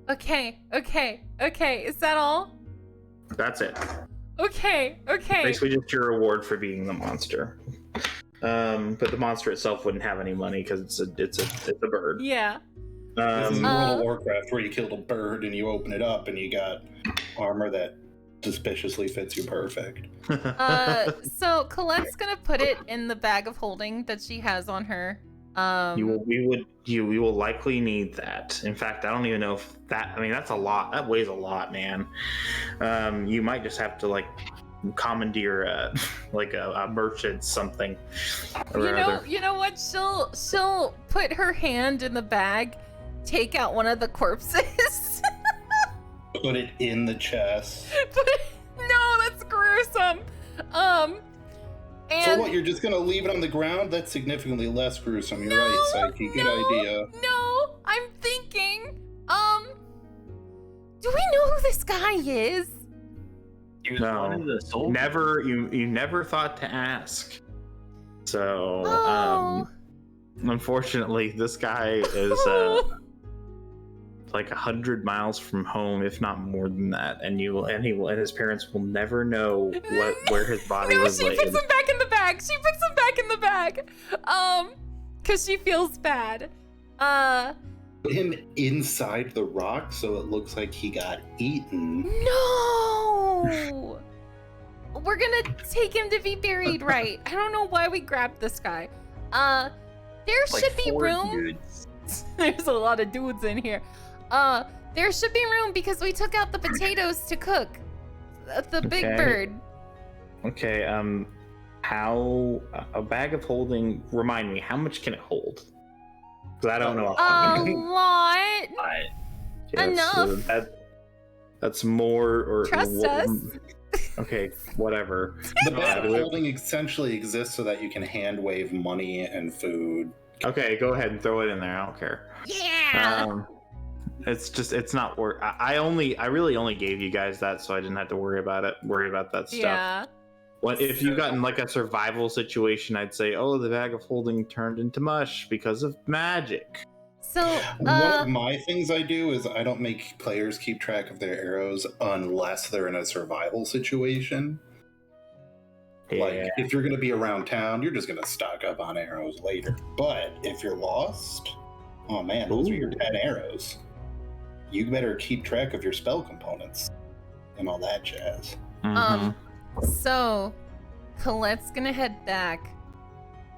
Okay. Is that all? That's it. Okay. Basically, just your reward for being the monster. But the monster itself wouldn't have any money because it's a bird. Yeah. This is Um, World of Warcraft where you killed a bird and you open it up and you got armor that suspiciously fits you perfect. So Colette's gonna put it in the bag of holding that she has on her. we will likely need that. In fact, I don't even know if that. I mean, that's a lot. That weighs a lot, man. You might just have to like commandeer like a merchant something. Or other. You know what? She'll put her hand in the bag, take out one of the corpses. Put it in the chest. No, that's gruesome. And So what, you're just gonna leave it on the ground? That's significantly less gruesome. You're right, Psyche. Good idea. No, I'm thinking. Do we know who this guy is? He was No. one of the soldiers. Never. You never thought to ask. So, Oh. unfortunately, this guy is like 100 miles from home, if not more than that, and his parents will never know where his body No, was she laid. puts him back in the bag. She puts him back in the bag. Cause she feels bad. Put him inside the rock so it looks like he got eaten. No. We're gonna take him to be buried, right? I don't know why we grabbed this guy. There Like should be 4 room. dudes. There's a lot of dudes in here. There should be room because we took out the potatoes to cook. The big Okay. bird. Okay, how a bag of holding? Remind me, how much can it hold? Because I don't know. A lot. Enough. That's more or Trust us. Okay, whatever. The bag of do it. holding essentially exists so that you can hand wave money and food. Okay, go ahead and throw it in there. I don't care. Yeah. It's not worth. I really only gave you guys that so I didn't have to worry about that stuff. Yeah. What if you got in like a survival situation? I'd say, oh, the bag of holding turned into mush because of magic. So, One of my things I do is I don't make players keep track of their arrows unless they're in a survival situation. Like, if you're going to be around town, you're just going to stock up on arrows later. But if you're lost, oh man, those are your 10 arrows. You better keep track of your spell components and all that jazz. So Colette's gonna head back,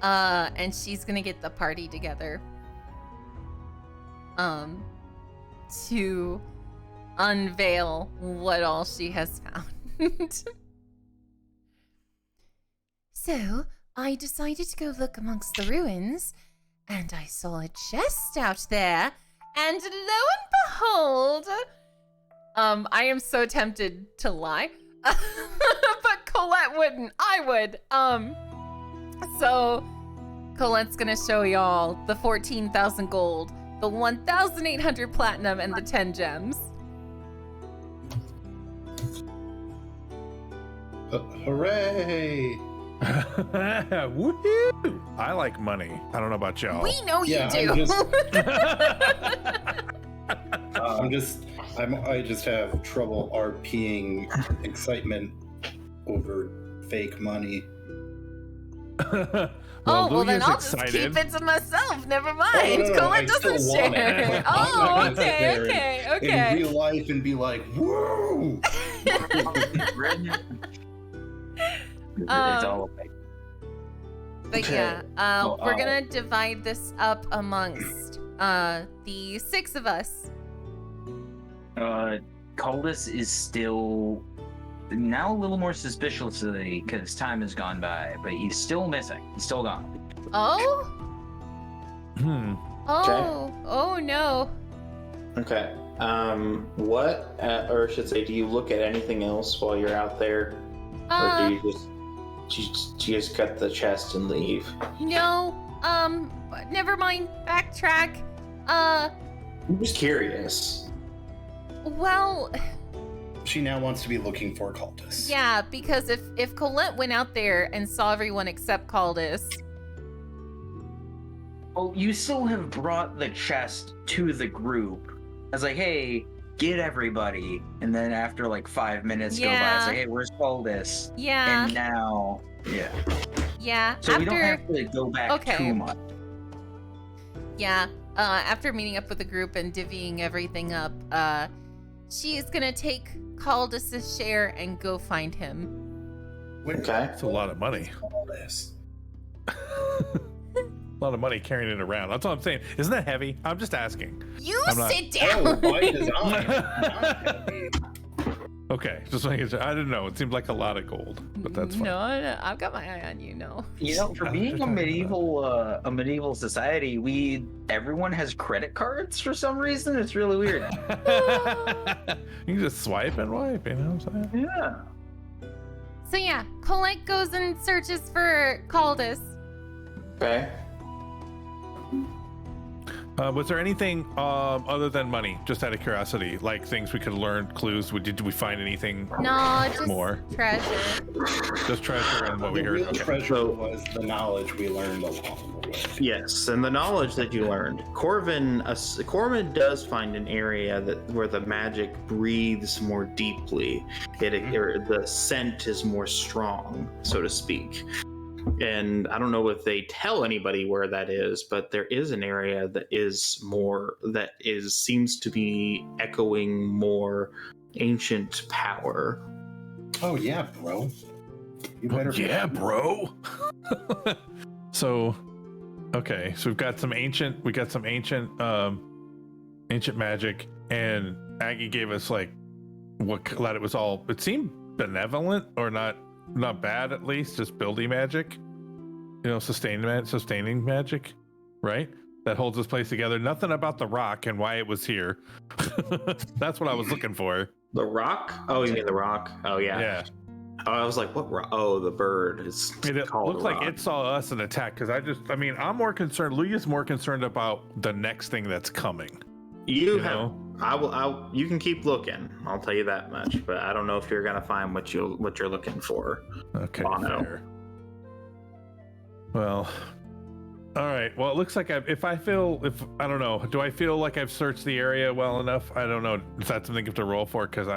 and she's gonna get the party together, to unveil what all she has found. So I decided to go look amongst the ruins, and I saw a chest out there, and lo and behold, I am so tempted to lie. But Colette wouldn't. I would. So Colette's gonna show y'all the 14,000 gold, the 1,800 platinum, and the 10 gems. Hooray! Woohoo! I like money. I don't know about y'all. We know Yeah, you I'm do. I just have trouble RPing excitement over fake money. Well, then Luya's I'll excited. just keep it to myself. Never mind. No, Colette I still doesn't want it. share. I'm not Oh, gonna sit there okay. In real life and be like, woo! It's all okay. But Okay. yeah, Well, we're gonna divide this up amongst the 6 of us. Caldus is still now a little more suspiciously because time has gone by, but he's still missing. He's still gone. Oh? Hmm. Oh no. Okay. What, or I should say, do you look at anything else while you're out there, or do you just cut the chest and leave? No, never mind, backtrack. I'm just curious. Well, She now wants to be looking for cultists. yeah, because if Colette went out there and saw everyone except Caldus, Well, you still have brought the chest to the group. I was like, hey, get everybody. And then after like 5 minutes go by, it's like, hey, where's Caldus? yeah, And now, yeah. So we don't have to go back too much. Yeah, after meeting up with the group and divvying everything up, she's gonna take Caldus's share and go find him. Where Okay. That's a lot of money. all this? A lot of money carrying it around. That's all I'm saying. Isn't that heavy? I'm just asking. You I'm not- sit down. Oh, by design. Not heavy. Okay, just like I didn't know. It seemed like a lot of gold, but that's fine. No, I've got my eye on you. No. You know, for being a medieval society, everyone has credit cards for some reason. It's really weird. You can just swipe and wipe, you know what I'm saying? Yeah. So yeah, Colette goes and searches for Caldus. Okay. Was there anything other than money, just out of curiosity, like things we could learn, clues? Did we find anything No, just more? treasure. Just treasure and what we The heard. real Okay. treasure was the knowledge we learned along the way. Yes, and the knowledge that you learned. Corvin does find an area where the magic breathes more deeply. The scent is more strong, so to speak. And I don't know if they tell anybody where that is, but there is an area that seems to be echoing more ancient power. Oh yeah, bro. You better. Yeah, bro. So, okay, so we've got some ancient magic, and Aggie gave us like that it was all. It seemed benevolent or not bad, at least just building magic, sustaining magic, right? That holds this place together. Nothing about the rock and why it was here. That's what I was looking for. The rock? Oh, you mean the rock? Oh, yeah. Yeah, Oh, I was like, what rock? Oh, the bird. It's it called looked a like rock. it saw us and attacked. Because I'm more concerned. Luya's more concerned about the next thing that's coming. You know? You can keep looking. I'll tell you that much. But I don't know if you're gonna find what you're looking for. Okay, Mono. fair. Well, all right. Well, it looks like I don't know. Do I feel like I've searched the area well enough? I don't know. Is that something you have to roll for? Because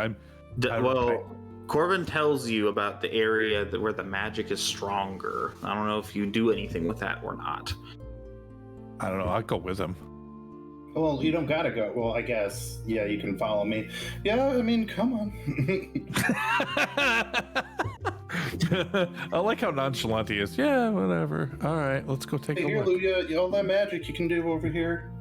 Corvin tells you about the area where the magic is stronger. I don't know if you do anything with that or not. I don't know. I'll go with him. Well, you don't gotta go. Well, I guess. Yeah, you can follow me. Yeah, I mean, come on. I like how nonchalant he is. Yeah, whatever. All right, let's go take Hey, a here, look. Luya, all that magic you can do over here.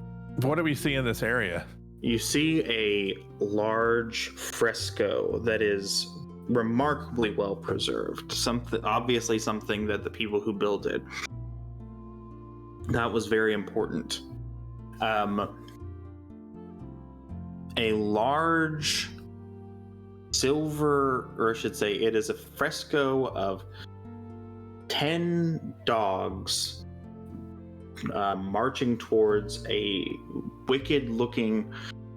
What do we see in this area? You see a large fresco that is remarkably well preserved. Obviously something that the people who built it, that was very important. A large silver, or I should say, it is a fresco of 10 dogs marching towards a wicked-looking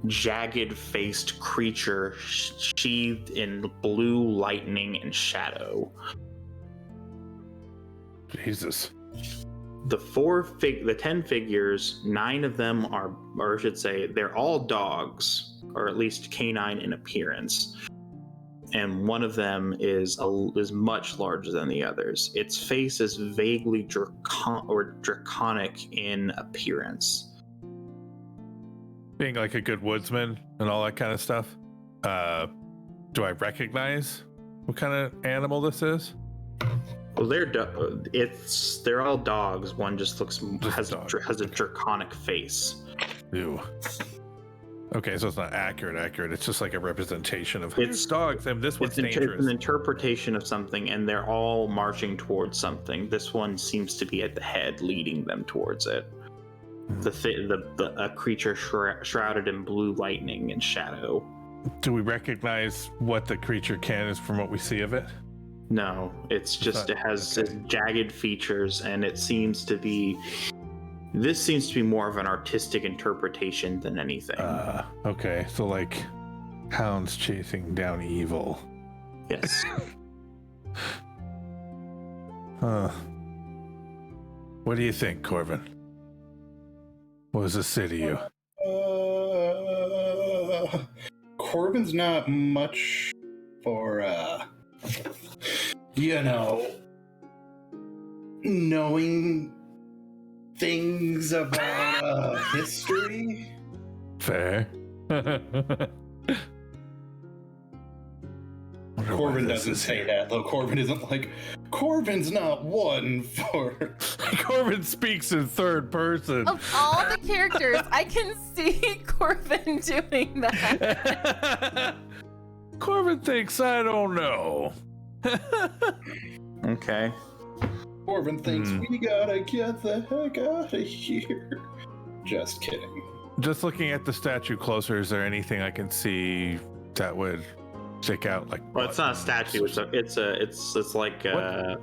jagged-faced creature sheathed in blue lightning and shadow. Jesus. The 10 figures, 9 of them are, or I should say, they're all dogs, or at least canine in appearance. And one of them is much larger than the others. Its face is vaguely draconic in appearance. Being like a good woodsman and all that kind of stuff, do I recognize what kind of animal this is? Well, they're all dogs. One just has a draconic face. Ew. Okay, so it's not accurate. It's just like a representation of it's dogs, and this one's dangerous. It's an interpretation of something, and they're all marching towards something. This one seems to be at the head, leading them towards it. A creature shrouded in blue lightning and shadow. Do we recognize what the creature can is from what we see of it? No, it has jagged features, and it seems to be. This seems to be more of an artistic interpretation than anything. Okay, so like hounds chasing down evil. Yes. What do you think, Corvin? What does this say to you? Corbin's not much for, knowing things about history. Fair. Corbin doesn't say that, though. Corbin isn't like, Corbin's not one for... Corbin speaks in third person. Of all the characters, I can see Corbin doing that. Corbin thinks I don't know. Okay. Corbin thinks we gotta get the heck out of here. Just kidding. Just looking at the statue closer, is there anything I can see that would stick out? Like, well, it's not a statue. It's like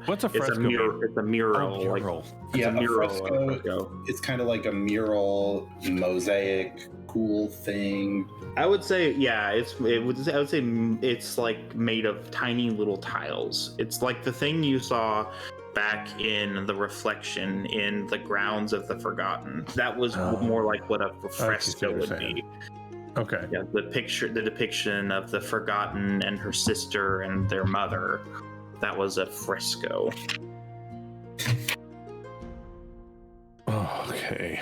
what's a fresco? It's a mural. It's a mural. Oh, mural. Yeah, a mural. Fresco. It's kind of like a mural, mosaic, cool thing. I would say, yeah. I would say it's like made of tiny little tiles. It's like the thing you saw back in the reflection in the grounds of the Forgotten. That was more like what a fresco would be. Okay. Yeah, the depiction of the Forgotten and her sister and their mother. That was a fresco. Okay.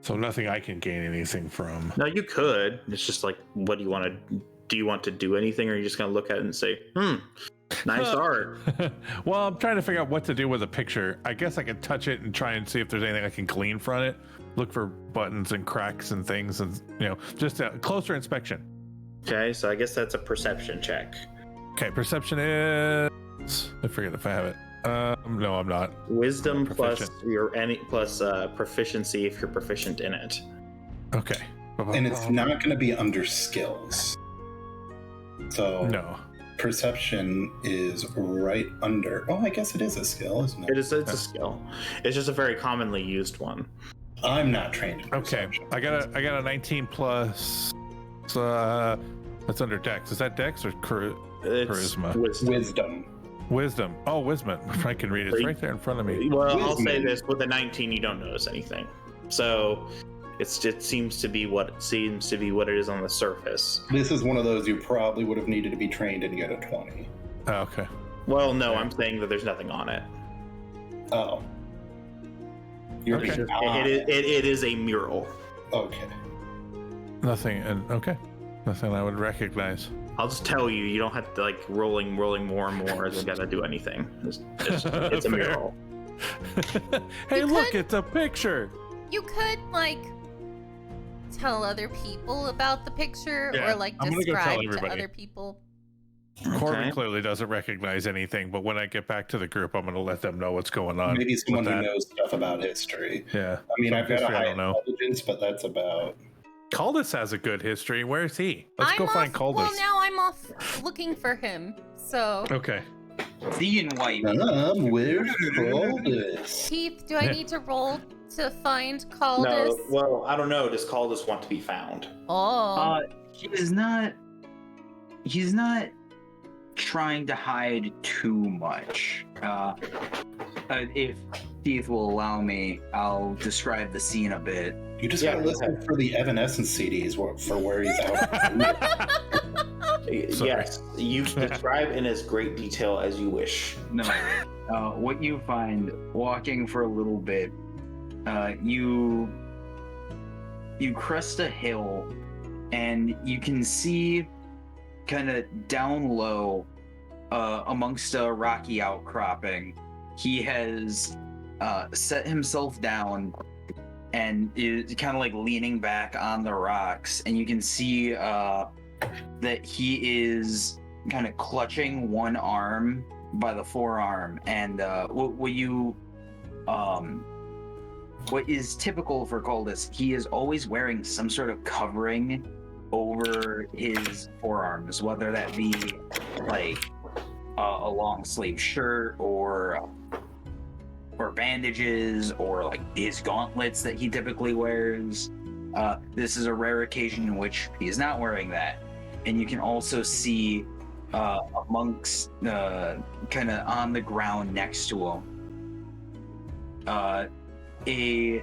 So nothing I can gain anything from. No, you could. It's just like, what do you want to? Do you want to do anything, or are you just gonna look at it and say, nice art? Well, I'm trying to figure out what to do with a picture. I guess I can touch it and try and see if there's anything I can glean from it. Look for buttons and cracks and things, and just a closer inspection. Okay, so I guess that's a perception check. Okay, perception is. I forget if I have it. No, I'm not. Wisdom plus proficiency if you're proficient in it. Okay. And it's not going to be under skills. So no. Perception is right under. Oh, I guess it is a skill, isn't it? It's a skill. It's just a very commonly used one. I'm not trained in Okay, perception. I got a 19 plus. That's under Dex. Is that Dex or charisma? Wisdom. Oh, wisdom. I can read it. It's right there in front of me. Well, I'll say this: with a 19, you don't notice anything. So it seems to be what it is on the surface. This is one of those you probably would have needed to be trained and get a 20. Oh, okay. Well, no, I'm saying that there's nothing on it. Oh. Okay. It is a mural. Okay. Nothing I would recognize. I'll just tell you, you don't have to like rolling more and more as I gotta do anything. It's a mural. Hey, look, it's a picture. You could tell other people about the picture, Yeah, or I'm gonna go tell describe to everybody. other people. Corbin Okay. clearly doesn't recognize anything, but when I get back to the group, I'm going to let them know what's going on. Maybe someone with who that. knows stuff about history. Yeah. I mean, Some I've got a history I high don't know. intelligence, but that's about... Caldus has a good history. Where is he? Let's I'm go find off, Caldus. Well, now I'm off looking for him. So, Okay. The and white. Where's Caldus? Keith, do I need to roll to find Caldus? No, well, I don't know. Does Caldus want to be found? Oh. He's not trying to hide too much. If Keith will allow me, I'll describe the scene a bit. You just gotta listen for the Evanescence CDs for where he's out. Yes, you describe in as great detail as you wish. No. What you find walking for a little bit, you crest a hill, and you can see kind of down low, amongst a rocky outcropping, he has set himself down and is kind of like leaning back on the rocks, and you can see that he is kind of clutching one arm by the forearm, and what is typical for Caldus, he is always wearing some sort of covering over his forearms, whether that be like a long sleeve shirt or bandages, or like his gauntlets that he typically wears. This is a rare occasion in which he is not wearing that. And you can also see amongst kind of on the ground next to him a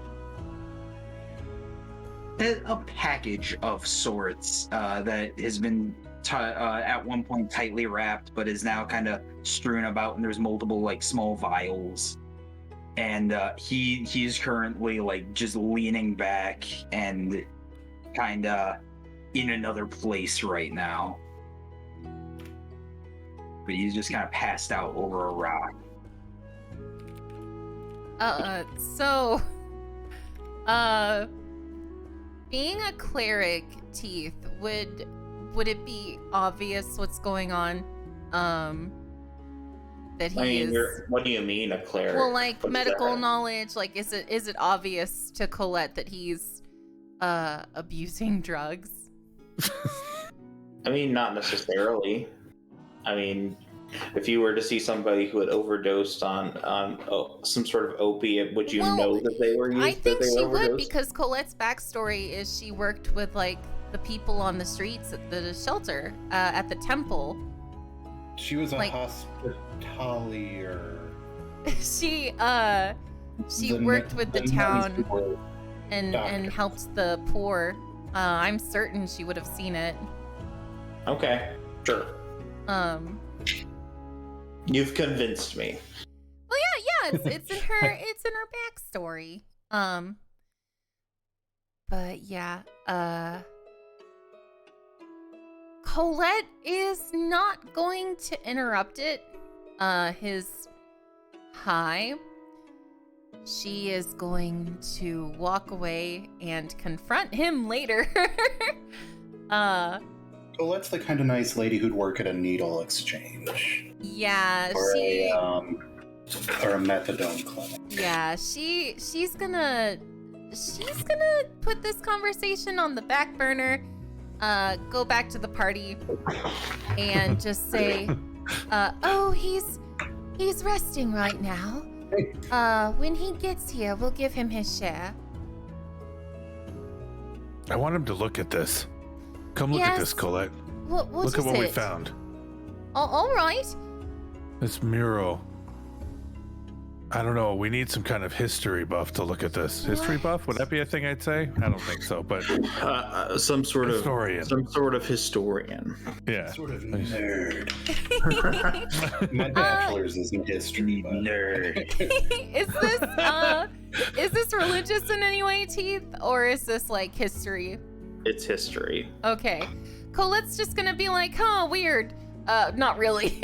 package of sorts that has been at one point tightly wrapped, but is now kind of strewn about, and there's multiple like small vials. And he's currently like just leaning back and kind of in another place right now. But he's just kind of passed out over a rock. So, being a cleric, Teeth, would it be obvious what's going on? That he is. What do you mean, a cleric? Well, like medical knowledge. Like, is it obvious to Colette that he's abusing drugs? I mean, not necessarily. I mean, if you were to see somebody who had overdosed on some sort of opiate, would you know that they were used? I think she would, because Colette's backstory is she worked with like the people on the streets at the shelter at the temple. She was a hospitalier. She worked with the town and helped the poor. I'm certain she would have seen it. Okay, sure. You've convinced me. Well, yeah, it's in her backstory. But yeah, Colette is not going to interrupt it. His high. She is going to walk away and confront him later. Colette's the kind of nice lady who'd work at a needle exchange. Yeah, or a methadone clinic. Yeah, she's gonna put this conversation on the back burner, go back to the party, and just say, "Oh, he's resting right now. When he gets here, we'll give him his share." I want him to look at this. Come look at this, Colette. What look at what we found. All right. This mural. I don't know. We need some kind of history buff to look at this. History buff? Would that be a thing I'd say? I don't think so, but some sort historian. Some sort of historian. Yeah. Sort of nerd. My bachelor's is in history. Nerd. Is this religious in any way, Teeth, or is this like history? It's history. Okay. Colette's just gonna be like, "Huh, weird." Not really.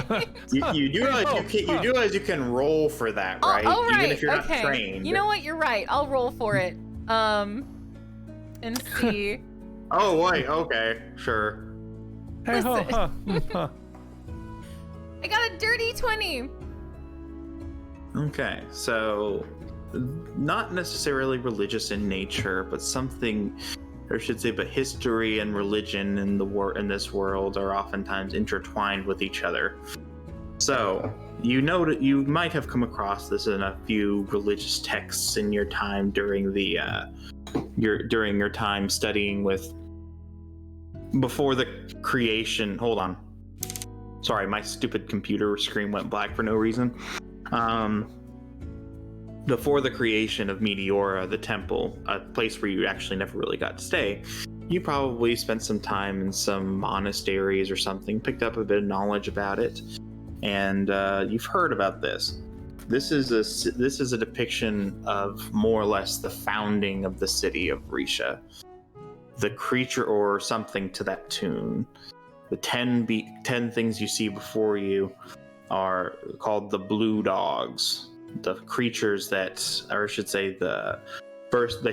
But you do realize you can roll for that, right? Oh, right. Even if you're not okay. trained. You know what? You're right. I'll roll for it. And see. Oh wait. Okay. Sure. Hey, I got a dirty 20. Okay, so not necessarily religious in nature, but something, or I should say, but history and religion in this world are oftentimes intertwined with each other. So, you know that you might have come across this in a few religious texts in your time during the your time studying with before the creation. Hold on. Sorry, my stupid computer screen went black for no reason. Before the creation of Meteora, the temple, a place where you actually never really got to stay, you probably spent some time in some monasteries or something, picked up a bit of knowledge about it, and you've heard about this. This is a depiction of more or less the founding of the city of Risha. The creature or something to that tune. The 10 things you see before you are called the Blue Dogs. The creatures that, or I should say the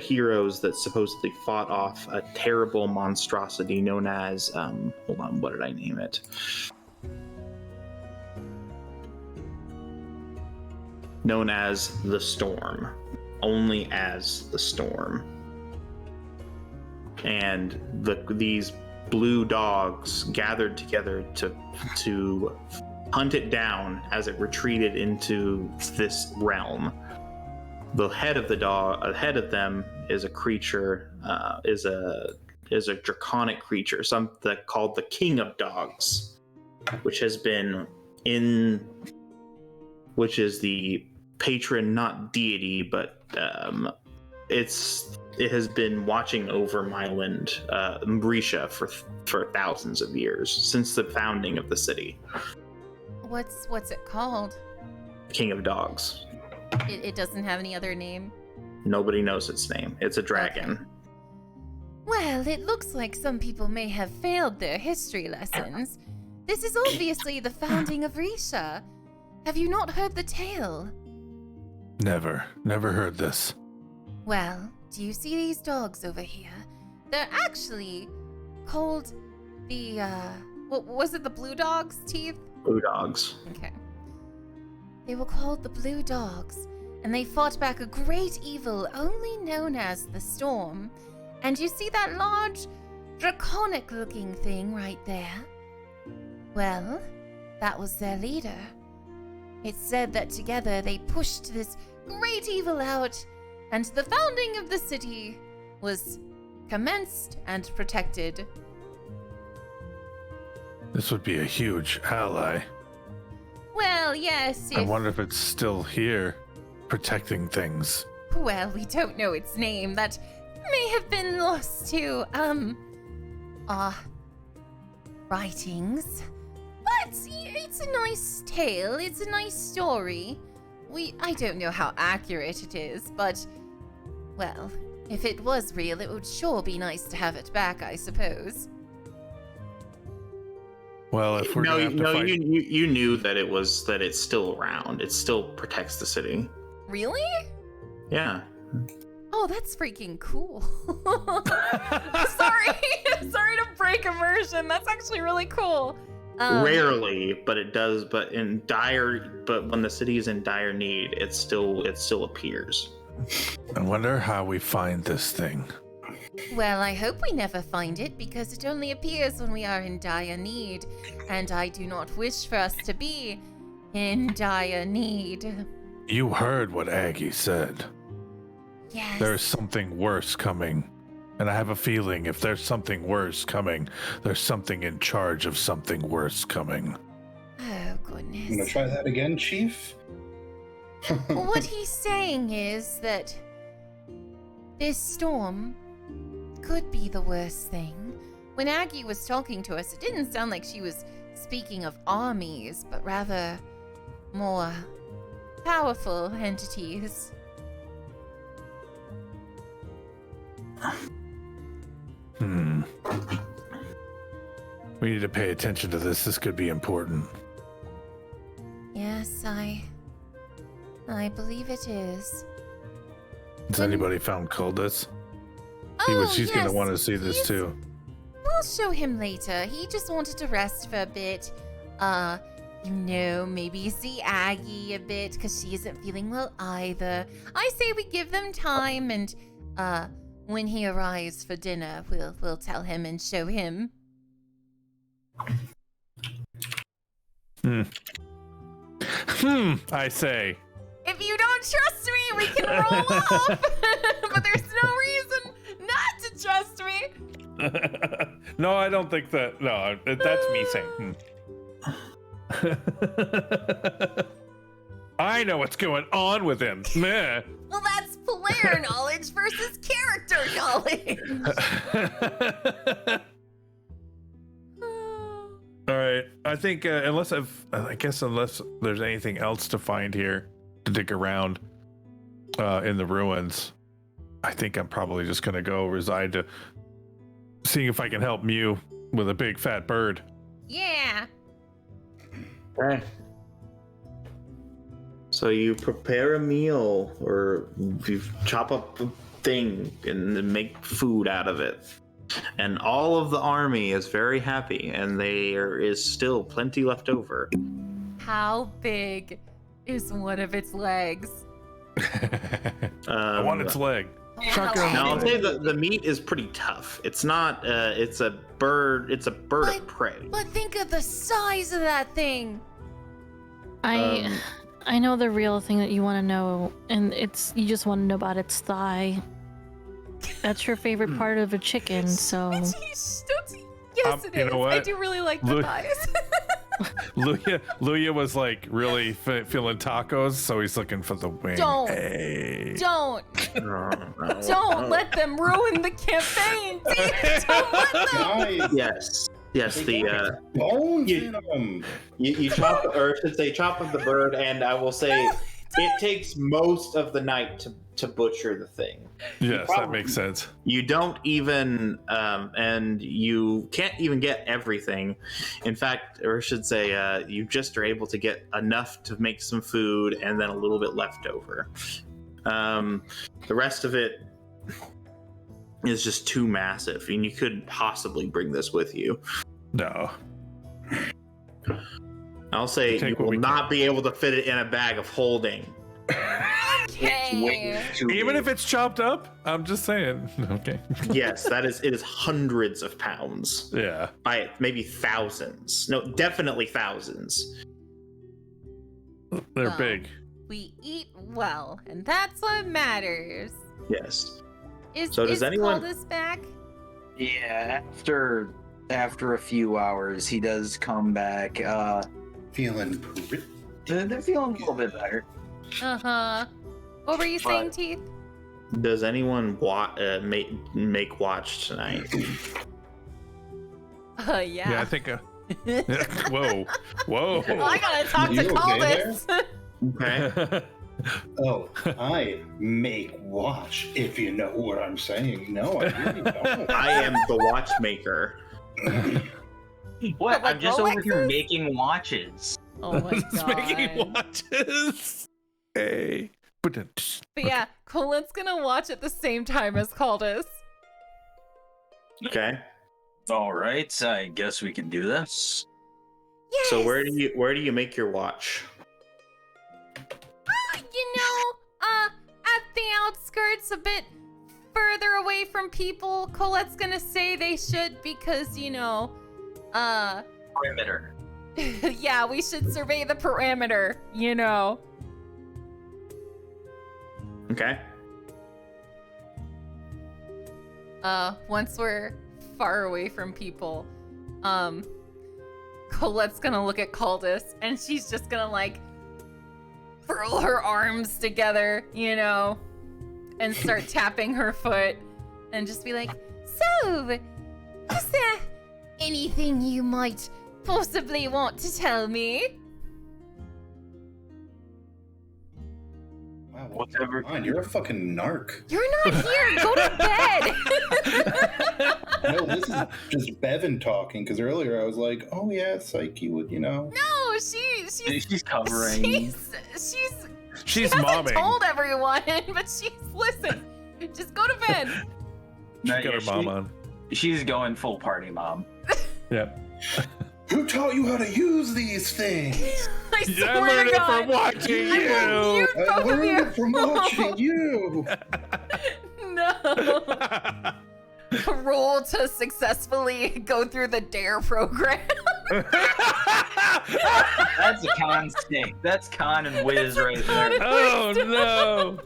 heroes that supposedly fought off a terrible monstrosity known as, hold on, what did I name it? Known as the Storm. Only as the Storm. And these blue dogs gathered together to hunt it down as it retreated into this realm. The head of them is a creature, is a draconic creature, something called the King of Dogs, which is the patron, not deity, but it has been watching over Myland, Risha, for thousands of years, since the founding of the city. What's it called? King of Dogs. It doesn't have any other name? Nobody knows its name. It's a dragon. Okay. Well, it looks like some people may have failed their history lessons. This is obviously the founding of Risha. Have you not heard the tale? Never heard this. Well, do you see these dogs over here? They're actually called the, what was it, the Blue Dogs, Teeth? Blue Dogs. Okay. They were called the Blue Dogs, and they fought back a great evil only known as the Storm. And you see that large, draconic-looking thing right there? Well, that was their leader. It's said that together they pushed this great evil out, and the founding of the city was commenced and protected. This would be a huge ally. Well, yes, I wonder if it's still here, protecting things. Well, we don't know its name. That may have been lost to, writings. But it's a nice tale. It's a nice story. I don't know how accurate it is, but, well, if it was real, it would sure be nice to have it back, I suppose. Well, if we're gonna have to fight... you knew that it's still around. It still protects the city. Really? Yeah. Oh, that's freaking cool. Sorry to break immersion. That's actually really cool. Rarely, but it does. But when the city is in dire need, it still appears. I wonder how we find this thing. Well, I hope we never find it, because it only appears when we are in dire need, and I do not wish for us to be in dire need. You heard what Aggie said. Yes. There's something worse coming. And I have a feeling if there's something worse coming, there's something in charge of something worse coming. Oh, goodness. You gonna try that again, Chief? What he's saying is that this storm could be the worst thing. When Aggie was talking to us, it didn't sound like she was speaking of armies, but rather more powerful entities. We need to pay attention to this. This could be important. Yes, I believe it is. Has anybody found Kuldus? She's going to want to see this too. We'll show him later. He just wanted to rest for a bit. Maybe see Aggie a bit, because she isn't feeling well either. I say we give them time, and when he arrives for dinner, we'll tell him and show him. I say. If you don't trust me, we can roll off. But there's no reason not to trust me. No, I don't think that. No, that's me saying. I know what's going on with him. Meh. Well, that's player knowledge versus character knowledge. All right. I think unless there's anything else to find here to dig around in the ruins, I think I'm probably just gonna go reside to seeing if I can help Mew with a big fat bird. Yeah. Okay. So you prepare a meal, or you chop up a thing and then make food out of it. And all of the army is very happy, and there is still plenty left over. How big is one of its legs? I want its leg. Now I'll say the meat is pretty tough. It's not. It's a bird. It's a bird of prey. But think of the size of that thing. I know the real thing that you want to know, and you just want to know about its thigh. That's your favorite part of a chicken, so. Yes, it you is. know what? I do really like the thighs. Luya was like really feeling tacos, so he's looking for the wing. Don't let them ruin the campaign. Don't let them. Yes. The bones in them. You chop, or I should say, chop of the bird, and I will say it takes most of the night to butcher the thing. Yes, that makes sense. You don't even, and you can't even get everything. In fact, or I should say, you just are able to get enough to make some food, and then a little bit left over. The rest of it is just too massive, and you couldn't possibly bring this with you. No. I'll say you will not be able to fit it in a bag of holding. Okay. Even if it's chopped up? I'm just saying. Okay. Yes, it is hundreds of pounds. Yeah. By maybe thousands. No, definitely thousands. They're big. We eat well, and that's what matters. Yes. So does anyone Caldus back? Yeah, after a few hours, he does come back. Feeling they're feeling a little bit better. What were you saying, Teeth? Does anyone make watch tonight? Yeah. Yeah, I think. Whoa. Well, I gotta talk to Caldus. Okay. Oh, I make watch, if you know what I'm saying. No, I really don't. I am the watchmaker. What? Like I'm just Rolexes? over here making watches. Oh my god. Making watches. Hey. But yeah, Colin's gonna watch at the same time as Caldus. Okay. All right, I guess we can do this. Yes. So where do you make your watch? At the outskirts, a bit further away from people. Colette's gonna say they should because, Perimeter. yeah, we should survey the perimeter, Okay. Once we're far away from people, Colette's gonna look at Caldus and she's just gonna furl her arms together, and start tapping her foot and just be like, so, is there anything you might possibly want to tell me? Wow, Whatever. You're a fucking narc. You're not here. Go to bed. No, this is just Bevan talking, because earlier I was like, oh yeah, Psyche would, No, she's covering. She hasn't momming. told everyone, but listen. Just go to bed. She's got her mom on. She's going full party mom. Yep. Who taught you how to use these things? I swear I learned to it God. from watching you. I will mute both I of learned you. it from watching you. No. Roll to successfully go through the DARE program. That's a con snake. That's con and whiz right there. Oh no!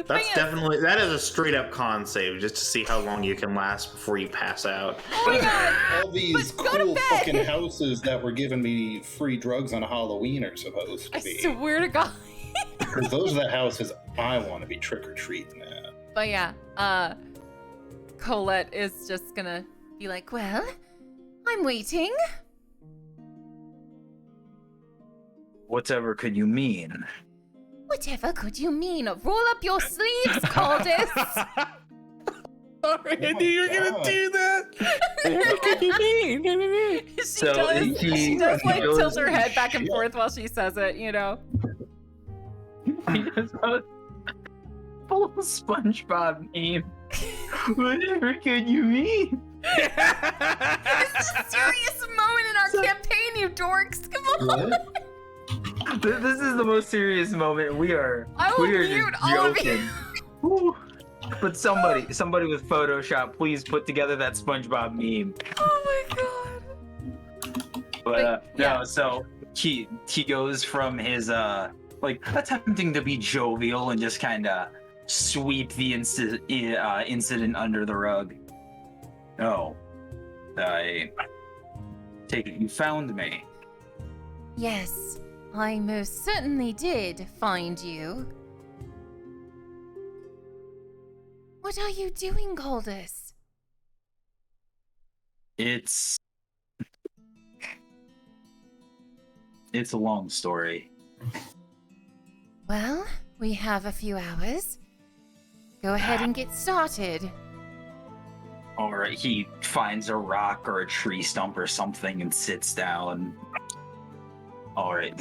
That's yes. definitely that is a straight up con save just to see how long you can last before you pass out. Oh my god! All these But go to cool bed. fucking houses that were giving me free drugs on Halloween are supposed to I be. swear to God. Because those are the houses I want to be trick or treating at. But yeah, Colette is just gonna be like, well, I'm waiting. Whatever could you mean? Whatever could you mean? Roll up your sleeves, Caldis. Sorry, I my knew you were gonna God. do that. What could you mean? she So does. he- She does he like goes- tilt her head back and Shit. forth while she says it. You know. He just goes full SpongeBob meme. Whatever could you mean? This is a serious moment in our campaign, you dorks. Come on. What? This is the most serious moment. We are I will just mute all of joking. you. Woo. But somebody with Photoshop, please put together that SpongeBob meme. Oh my god. But yeah. no, so he goes from his like attempting to be jovial and just kind of sweep the incident under the rug. Oh, I take it you found me. Yes, I most certainly did find you. What are you doing, Caldis? It's a long story. Well, we have a few hours. Go ahead and get started. All right, he finds a rock or a tree stump or something and sits down. All right,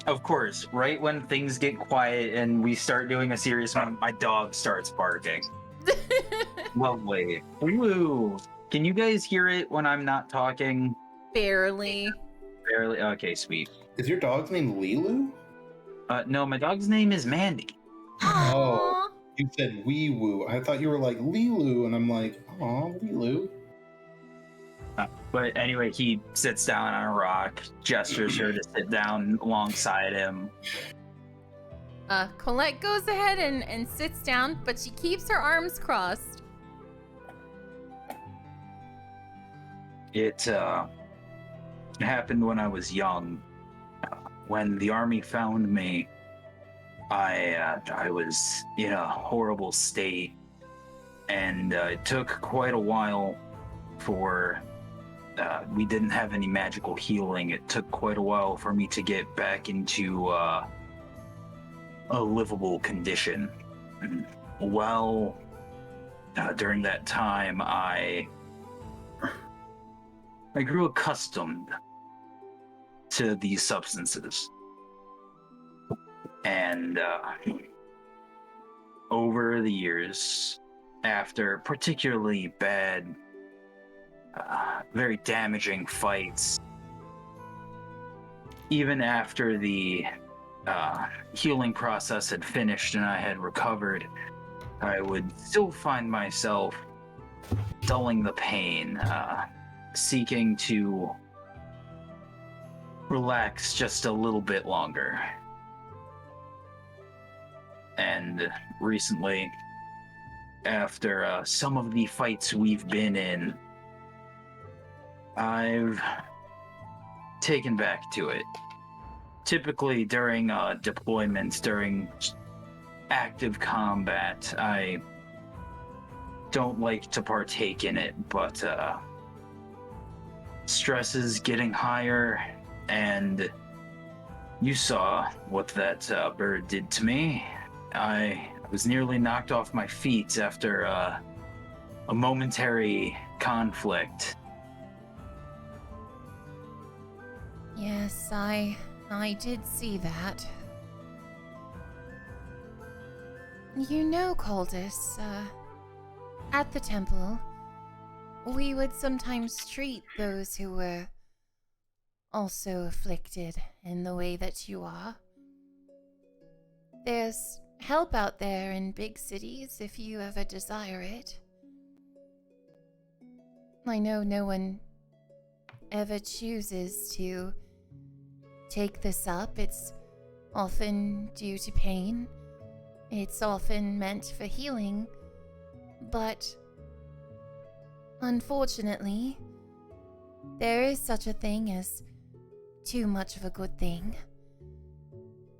of course, right when things get quiet and we start doing a serious one, my dog starts barking. Lovely. Woo! Can you guys hear it when I'm not talking? Barely. Barely. Okay, sweet. Is your dog's name Lilu? No, my dog's name is Mandy. Oh. You said wee woo. I thought you were like Lilu, and I'm like, aw, Lilu. But anyway, he sits down on a rock, gestures her to sit down alongside him. Colette goes ahead and sits down, but she keeps her arms crossed. It happened when I was young. When the army found me, I was in a horrible state, and it took quite a while for we didn't have any magical healing. It took quite a while for me to get back into a livable condition. Well, during that time, I grew accustomed to these substances. And over the years, after particularly bad, very damaging fights, even after the healing process had finished and I had recovered, I would still find myself dulling the pain, seeking to relax just a little bit longer. And recently, after some of the fights we've been in, I've taken back to it. Typically during deployments, during active combat, I don't like to partake in it, but stress is getting higher, and you saw what that bird did to me. I was nearly knocked off my feet after a momentary conflict. Yes, I did see that. You know, Caldis, at the temple, we would sometimes treat those who were also afflicted in the way that you are. There's help out there in big cities if you ever desire it. I know no one ever chooses to take this up, it's often due to pain. It's often meant for healing. But unfortunately, there is such a thing as too much of a good thing.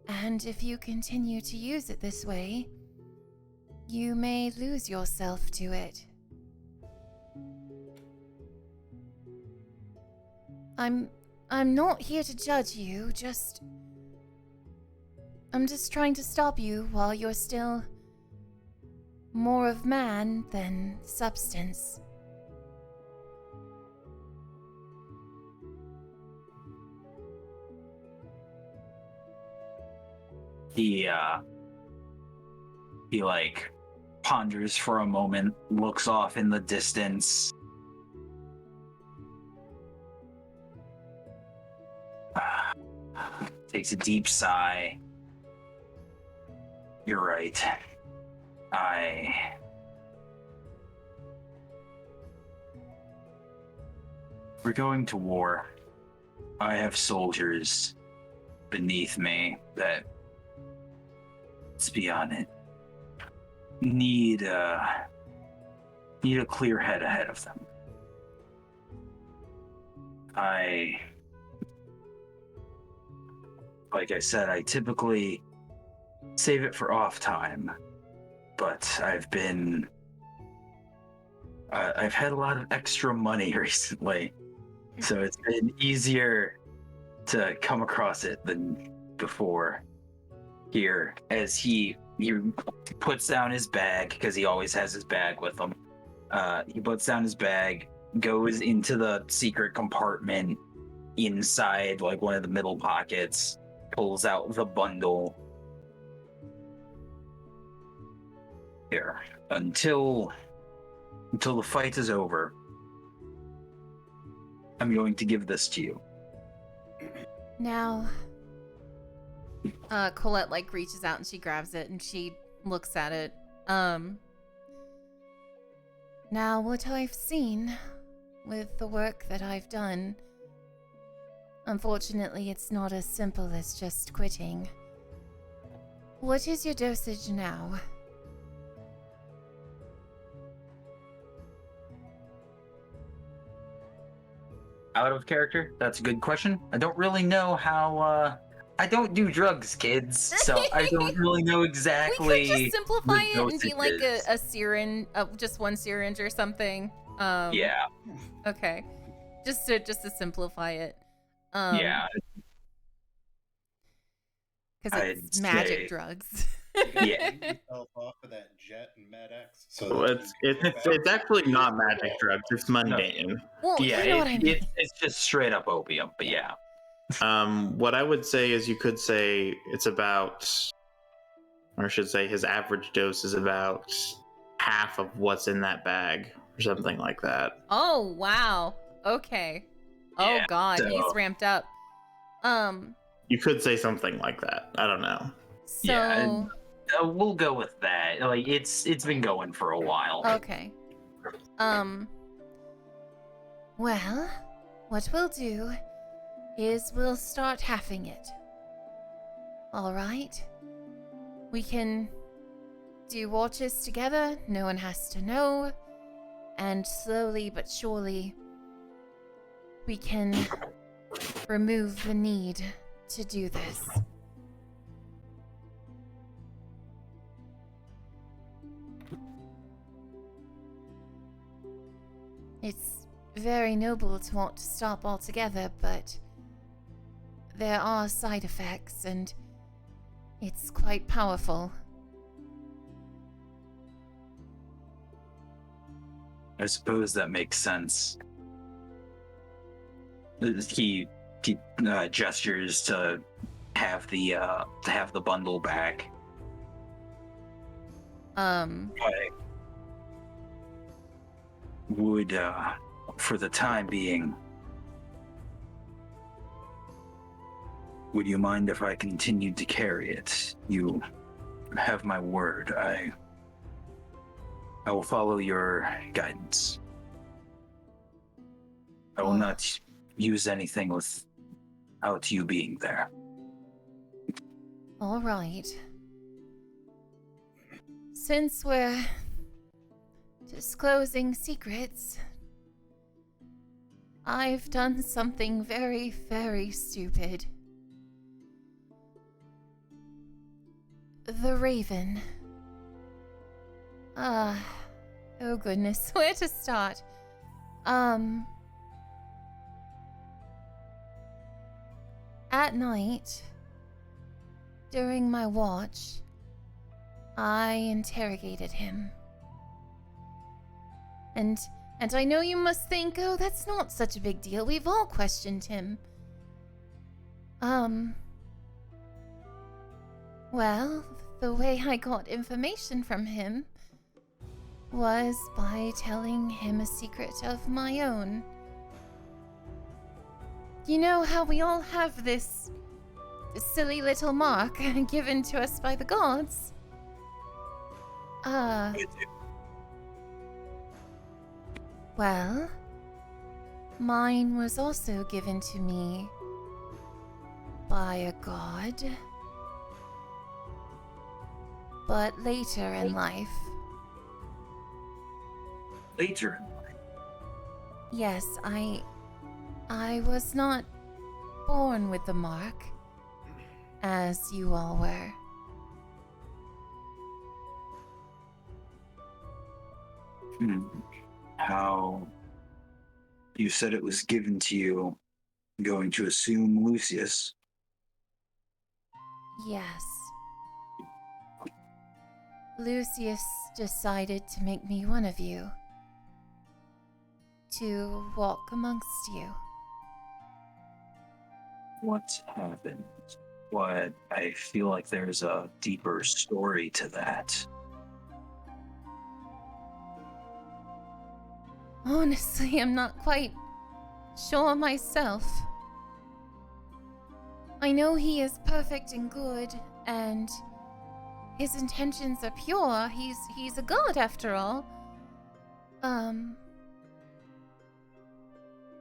And if you continue to use it this way, you may lose yourself to it. I'm not here to judge you, I'm just trying to stop you while you're still more of man than substance. He like ponders for a moment, looks off in the distance. Takes a deep sigh. You're right. We're going to war. I have soldiers beneath me that, let's be honest, need a clear head ahead of them. Like I said, I typically save it for off time, but I've had a lot of extra money recently, so it's been easier to come across it than before. Here, as he puts down his bag, because he always has his bag with him. He puts down his bag, goes into the secret compartment inside, like one of the middle pockets, pulls out the bundle. Here, until the fight is over, I'm going to give this to you. Now, Colette like reaches out and she grabs it and she looks at it. Now what I've seen with the work that I've done, unfortunately it's not as simple as just quitting. What is your dosage now? Out of character? That's a good question. I don't really know how, I don't do drugs, kids, so I don't really know exactly. We could just simplify what it and be dosage like is. a syringe, just one syringe or something. Yeah, Okay. Just to simplify it. yeah. Because it's magic say- drugs. Yeah. Move yourself off of that jet and MedX. So Well, that it's actually not magic drugs. It's mundane. Well, Yeah, you know what I mean. it's just straight up opium, but yeah. What I would say is you could say it's about, or I should say his average dose is about half of what's in that bag or something like that. Oh, wow. Okay. Oh, Yeah, God. so- He's ramped up. You could say something like that. I don't know. So... Yeah, we'll go with that. Like it's been going for a while. Okay. Well, what we'll do is we'll start halving it. Alright? We can do watches together, no one has to know, and slowly but surely we can remove the need to do this. It's very noble to want to stop altogether, but there are side effects, and it's quite powerful. I suppose that makes sense. He gestures to have the bundle back. I would, for the time being, would you mind if I continued to carry it? You have my word. I will follow your guidance. I will not use anything without you being there. All right. Since we're disclosing secrets, I've done something very, very stupid. The Raven. Oh goodness, where to start? At night, during my watch, I interrogated him. And I know you must think, oh, that's not such a big deal. We've all questioned him. Well, the way I got information from him was by telling him a secret of my own. You know how we all have this silly little mark given to us by the gods? Well, mine was also given to me by a god, but later in life. Later in life? Yes, I was not born with the mark, as you all were. How you said it was given to you, I'm going to assume Lucius. Yes. Lucius decided to make me one of you, to walk amongst you. What's happened? What? I feel like there's a deeper story to that. Honestly, I'm not quite sure myself. I know he is perfect and good, and his intentions are pure. He's a god after all.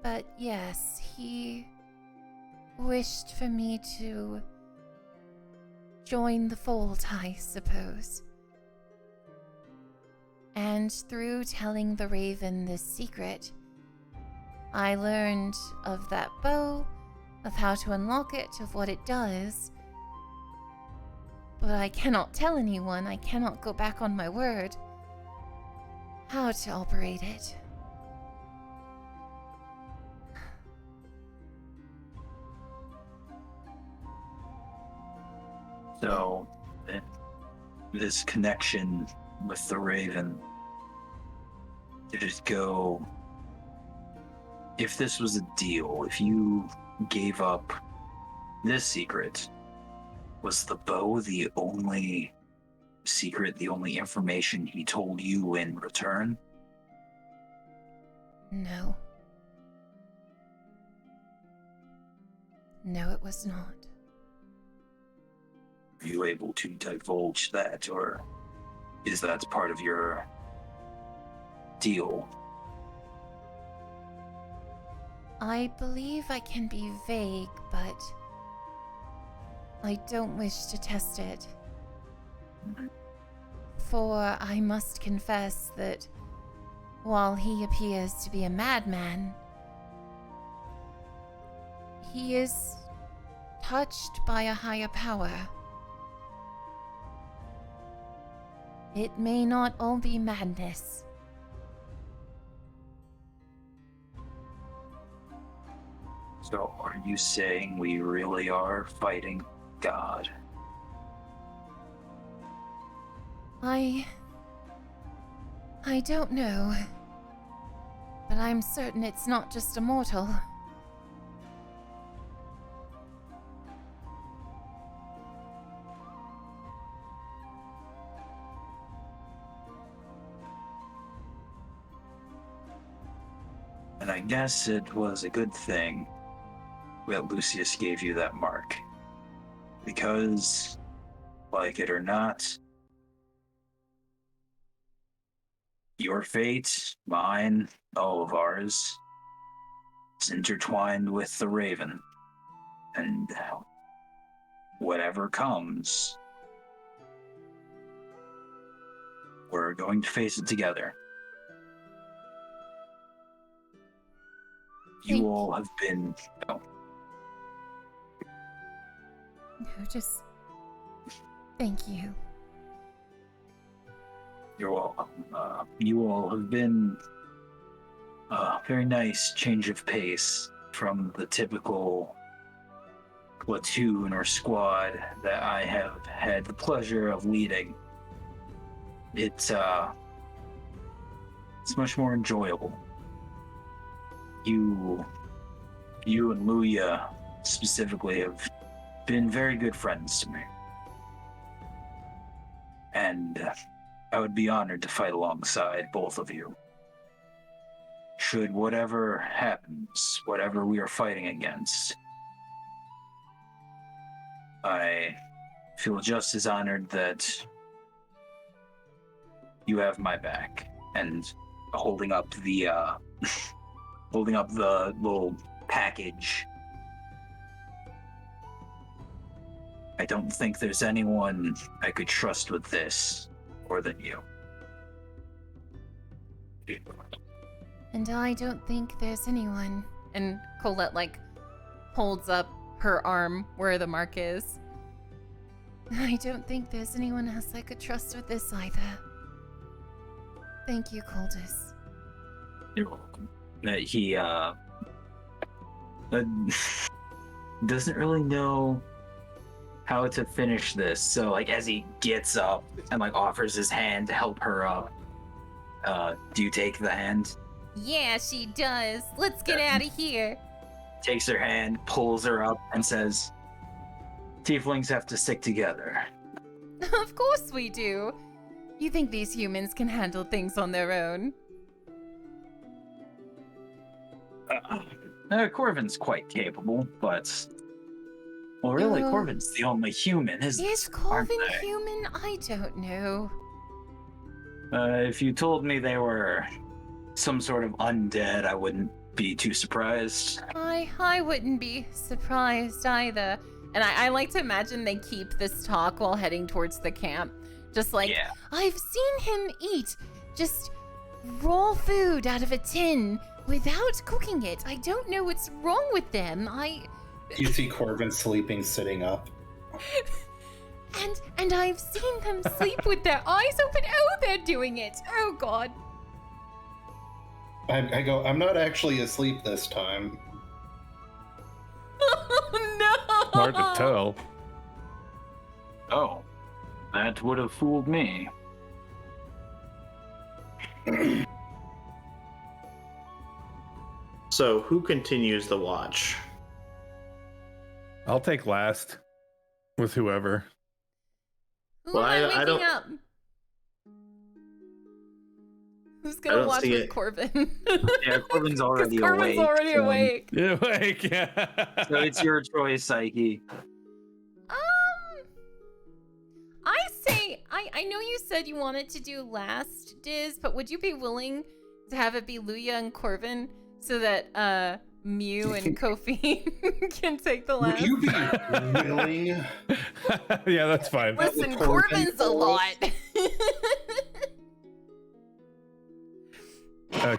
But yes, he wished for me to join the fold, I suppose. And through telling the Raven this secret, I learned of that bow, of how to unlock it, of what it does. But I cannot tell anyone, I cannot go back on my word, how to operate it. So, this connection with the Raven, did it go... If this was a deal, if you gave up this secret, was the bow the only secret, the only information he told you in return? No. No, it was not. Are you able to divulge that, or is that part of your deal? I believe I can be vague, but I don't wish to test it. For I must confess that while he appears to be a madman, he is touched by a higher power. It may not all be madness. So, are you saying we really are fighting God? I don't know. But I'm certain it's not just a mortal. And I guess it was a good thing that Lucius gave you that mark. Because, like it or not, your fate, mine, all of ours, is intertwined with the Raven. And whatever comes, we're going to face it together. You all have been... Oh, No, just thank you. you're welcome. You all have been a very nice change of pace from the typical platoon or squad that I have had the pleasure of leading. It's much more enjoyable. You and Luya specifically have been very good friends to me. And I would be honored to fight alongside both of you. Should whatever happens, whatever we are fighting against, I feel just as honored that you have my back. And holding up the little package. I don't think there's anyone I could trust with this more than you. And I don't think there's anyone. And Colette, like, holds up her arm where the mark is. I don't think there's anyone else I could trust with this either. Thank you, Coldus. You're welcome. He doesn't really know how to finish this, so like as he gets up and like offers his hand to help her up, do you take the hand? Yeah, she does. Let's get out of here. Takes her hand, pulls her up, and says, "Tieflings have to stick together." Of course we do. You think these humans can handle things on their own? Corvin's quite capable, but... Well, really, Corvin's the only human, isn't Is Corvin human? I don't know. If you told me they were some sort of undead, I wouldn't be too surprised. I wouldn't be surprised either. And I like to imagine they keep this talk while heading towards the camp. Just like, Yeah. I've seen him eat just raw food out of a tin without cooking it. I don't know what's wrong with them. You see Corvin sleeping, sitting up. And I've seen them sleep with their eyes open. Oh, they're doing it. Oh, God. I go, I'm not actually asleep this time. No. Hard to tell. Oh, that would have fooled me. So, who continues the watch? I'll take last with whoever. Who Well, am I I don't- waking up? Who's I gonna don't watch see with it. Corvin? Yeah, Corvin's already Corvin's awake. already so- awake. Yeah, like, yeah. So it's your choice, Psyche. I say, I know you said you wanted to do last, Diz, but would you be willing to have it be Luya and Corvin so that Mew and Kofi can take the Would last? you be willing? Yeah, that's fine. Listen, Corvin Corvin's a lot.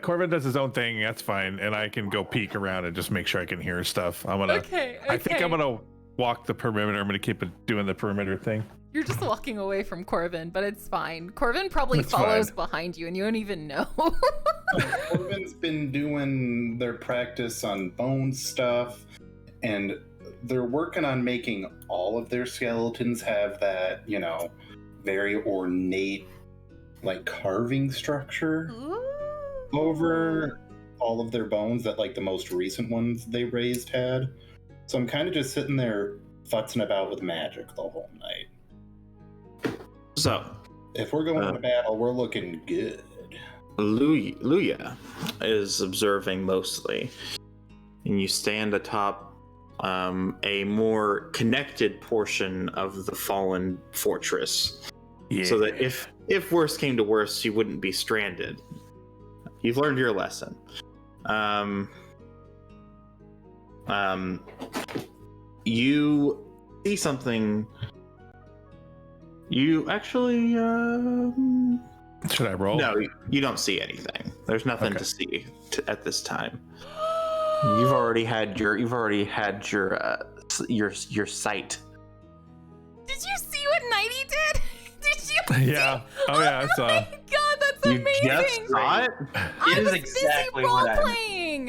Corbin does his own thing. That's fine, and I can go peek around and just make sure I can hear stuff. I'm gonna. Okay. I think I'm gonna walk the perimeter. I'm gonna keep it doing the perimeter thing. You're just walking away from Corvin, but it's fine. Corvin probably It's follows fine. behind you, and you don't even know. Corvin's been doing their practice on bone stuff, and they're working on making all of their skeletons have that, very ornate, like, carving structure Ooh. over all of their bones that, like, the most recent ones they raised had. So I'm kind of just sitting there futzing about with magic the whole night. So, If we're going to battle, we're looking good. Luya is observing mostly, and you stand atop a more connected portion of the fallen fortress, so that if worse came to worse, you wouldn't be stranded. You've learned your lesson. you see something. You actually, Should I roll? no, you don't see anything. There's nothing Okay. to see at this time. You've already had your sight. Did you see what Nighty did? Did you? Yeah. Oh yeah, I saw. Oh my god, that's You amazing! just saw it? I is was exactly busy what I- role-playing.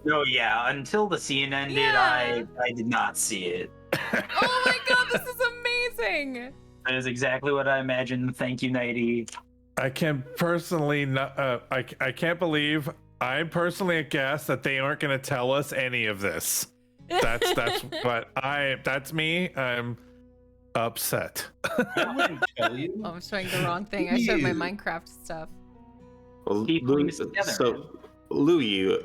No, yeah. Until the scene ended, Yeah. I did not see it. Oh my god, this is amazing! That is exactly what I imagined. Thank you, Nighty. I can personally not. I can't believe I'm personally aghast that they aren't going to tell us any of this. That's what That's me. I'm upset. I wouldn't tell you. Oh, I'm showing the wrong thing. I showed my Minecraft stuff. Well, Keep putting this together. So, Luya,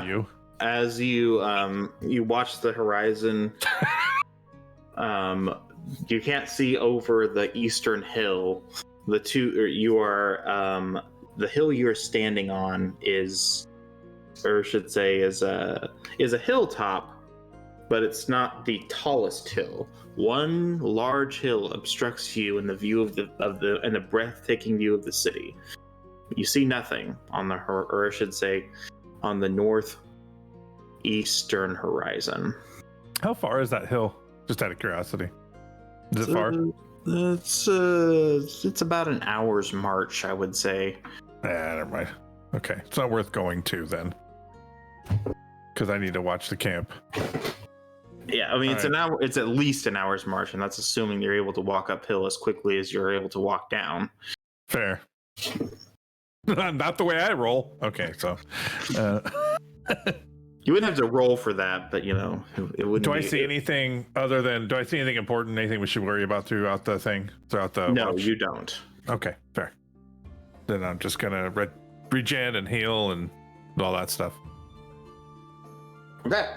You. as you watch the horizon, you can't see over the eastern hill. The hill you're standing on is a hilltop, but it's not the tallest hill. One large hill obstructs you in the view of the breathtaking view of the city. You see nothing on the northeastern horizon. How far is that hill? Just out of curiosity. Is it far? It's about an hour's march, I would say. Never mind. Okay, it's not worth going to then, because I need to watch the camp. Yeah, I mean, it's All an hour. It's at least an hour's march, and that's assuming you're able to walk uphill as quickly as you're able to walk down. Fair. Not the way I roll. Okay, so. You wouldn't have to roll for that, but it wouldn't. Do I see anything other than? Do I see anything important? Anything we should worry about throughout the thing? Throughout the. No, watch? you don't. Okay, fair. Then I'm just gonna regen and heal and all that stuff. Okay.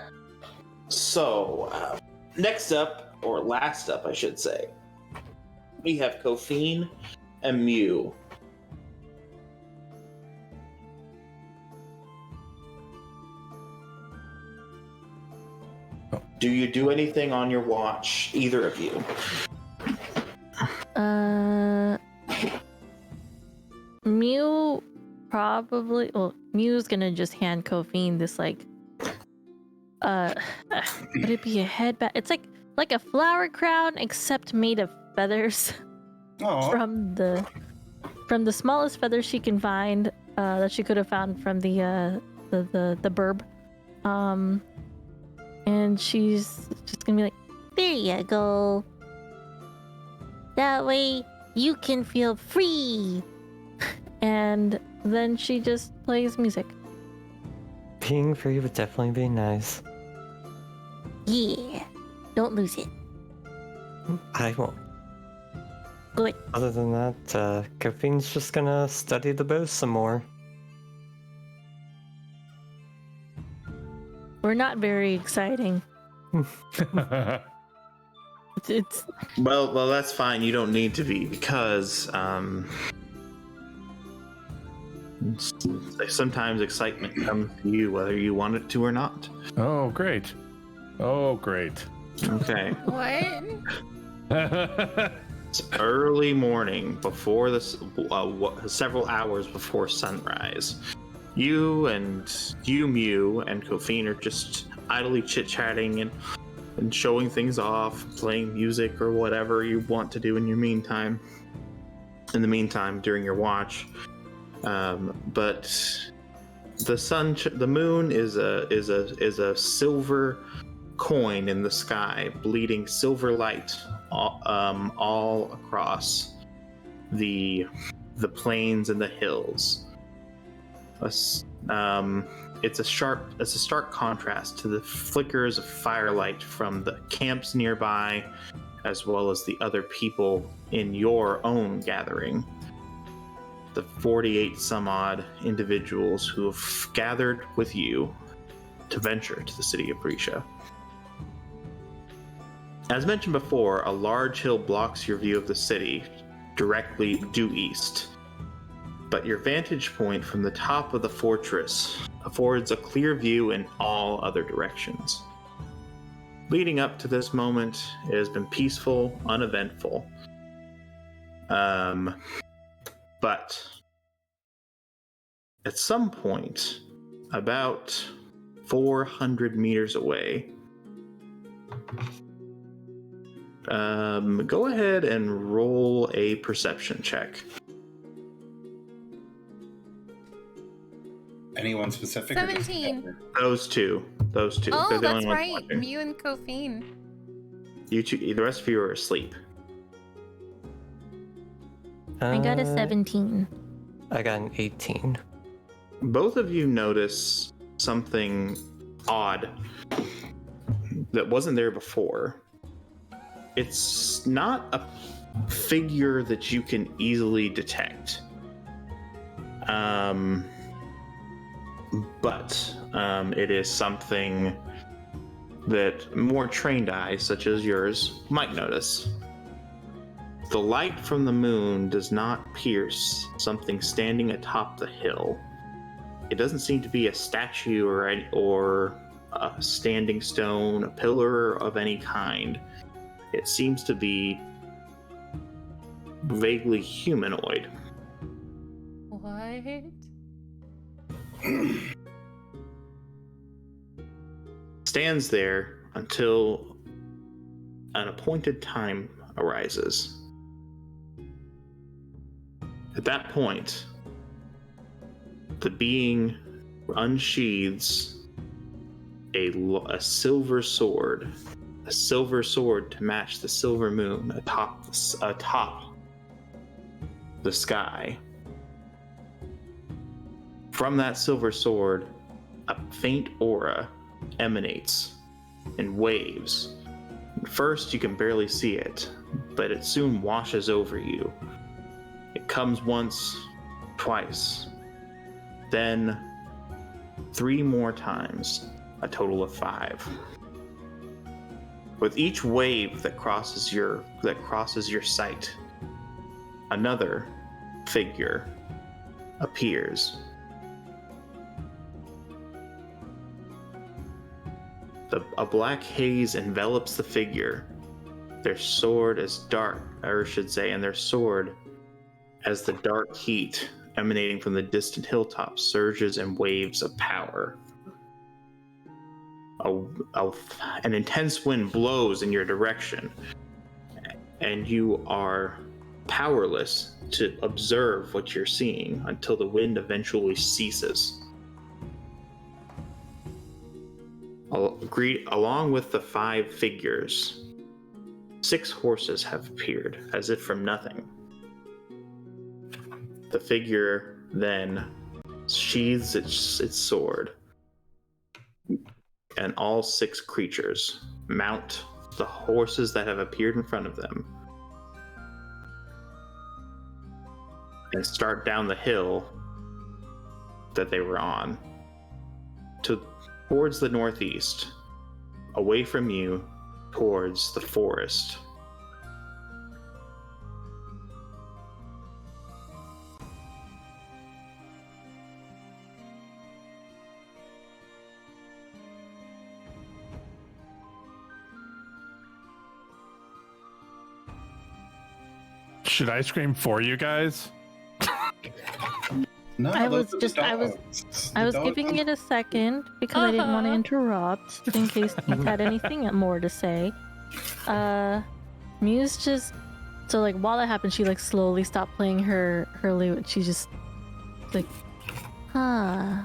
So, next up, or last up, I should say, we have Kophine and Mew. Do you do anything on your watch, either of you? Mew probably. Well, Mew's gonna just hand Kophine this would it be a headband? It's like a flower crown except made of feathers. Aw. from the smallest feather she can find that she could have found from the burb. And she's just gonna be like, there you go. That way you can feel free. And then she just plays music. Being free would definitely be nice. Yeah. Don't lose it. I won't. Good. Other than that, Kophine's just gonna study the bow some more. We're not very exciting. It's Well, that's fine. You don't need to be, because sometimes excitement comes to you whether you want it to or not. Oh, great. Oh, great. Okay. What? It's early morning before this, several hours before sunrise. You, Mew, and Kophine are just idly chit-chatting and showing things off, playing music or whatever you want to do in the meantime, during your watch. But the moon is a silver coin in the sky, bleeding silver light all across the plains and the hills. It's a stark contrast to the flickers of firelight from the camps nearby, as well as the other people in your own gathering. The 48 some odd individuals who have gathered with you to venture to the city of Brescia. As mentioned before, a large hill blocks your view of the city, directly due east. But your vantage point from the top of the fortress affords a clear view in all other directions. leading up to this moment, it has been peaceful, uneventful. But at some point, about 400 meters away, go ahead and roll a perception check. Anyone specific? or just 17. Those two. Oh, They're the that's only ones right. watching. Mew and Kophine. You two, the rest of you are asleep. I got a 17. I got an 18. Both of you notice something odd that wasn't there before. It's not a figure that you can easily detect. But it is something that more trained eyes, such as yours, might notice. The light from the moon does not pierce something standing atop the hill. It doesn't seem to be a statue or a standing stone, a pillar of any kind. It seems to be vaguely humanoid. What? Stands there until an appointed time arises. At that point, the being unsheathes a silver sword to match the silver moon atop the sky. From that silver sword, a faint aura emanates in waves. First, you can barely see it, but it soon washes over you. It comes once, twice, then 3 more times, a total of 5. With each wave that crosses your sight, another figure appears. A black haze envelops the figure. Their sword is dark, and their sword, as the dark heat emanating from the distant hilltop surges in waves of power. An intense wind blows in your direction, and you are powerless to observe what you're seeing until the wind eventually ceases. Along with the 5 figures, 6 horses have appeared, as if from nothing. The figure then sheathes its sword, and all 6 creatures mount the horses that have appeared in front of them and start down the hill that they were on towards the northeast, away from you, towards the forest. Should I scream for you guys? No, I those was are the just- I was- dogs. I was The dogs giving don't- it a second because I didn't want to interrupt in case you had anything more to say. Muse just so like while that happened, she like slowly stopped playing her lute. She just like, huh.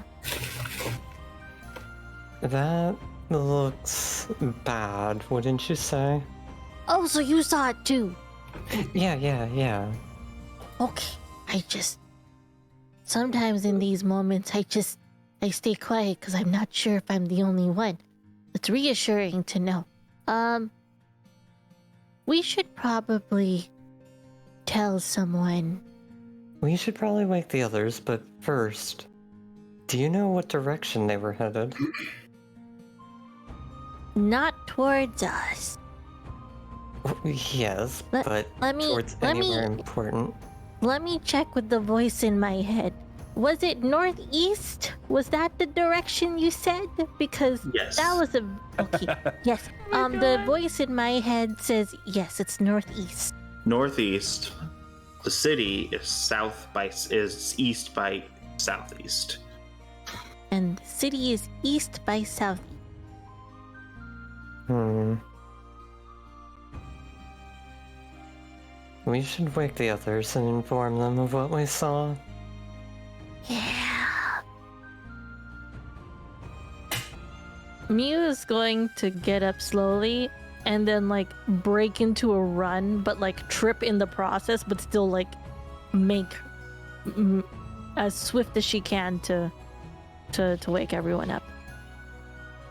That looks bad, wouldn't you say? Oh, so you saw it too? Yeah. Okay. Sometimes in these moments, I stay quiet because I'm not sure if I'm the only one. It's reassuring to know. We should probably tell someone. We should probably wake the others, but first, do you know what direction they were headed? Not towards us. Yes, Let- but let me- towards let me- anywhere important. Let me check with the voice in my head. Was it northeast? Was that the direction you said? Because Yes. that was a okay. Yes. The voice in my head says yes. It's northeast. Northeast. The city is east by southeast. And the city is east by south. We should wake the others and inform them of what we saw. Yeah. Mew is going to get up slowly and then like break into a run, but like trip in the process, but still like make as swift as she can to wake everyone up.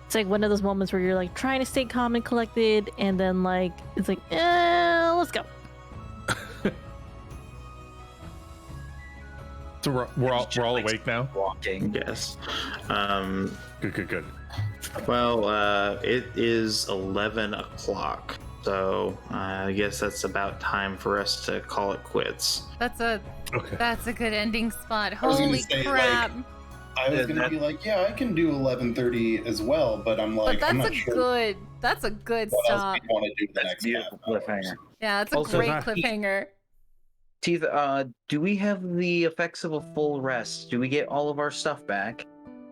It's like one of those moments where you're like trying to stay calm and collected, and then like it's like, let's go. So we're all awake now. Walking. Yes. Good. Well, it is 11 o'clock, so I guess that's about time for us to call it quits. That's a good ending spot. was gonna Holy say, crap. I was gonna be like, yeah, I can do 11:30 as well, but I'm like, But I'm that's not a sure good what else stop. we want to do the That's next beautiful half hour. cliffhanger. Yeah, it's a Also, great that- cliffhanger. Teeth, do we have the effects of a full rest? Do we get all of our stuff back?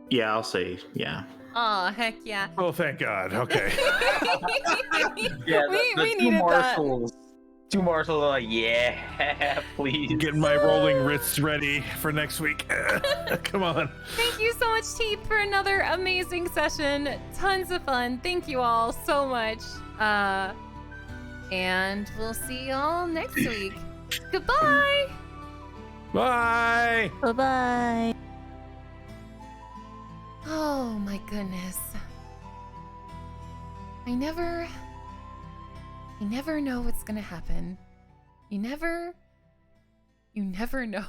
Yeah, I'll say yeah. Aw, heck yeah. Oh, thank God. Okay. we needed that. Two marshals are like, yeah, please. Getting my rolling wrists ready for next week. Come on. Thank you so much, Teep, for another amazing session. Tons of fun. Thank you all so much. And we'll see y'all next week. Goodbye. Bye. Bye bye. Oh my goodness. I never know what's gonna happen. You never know.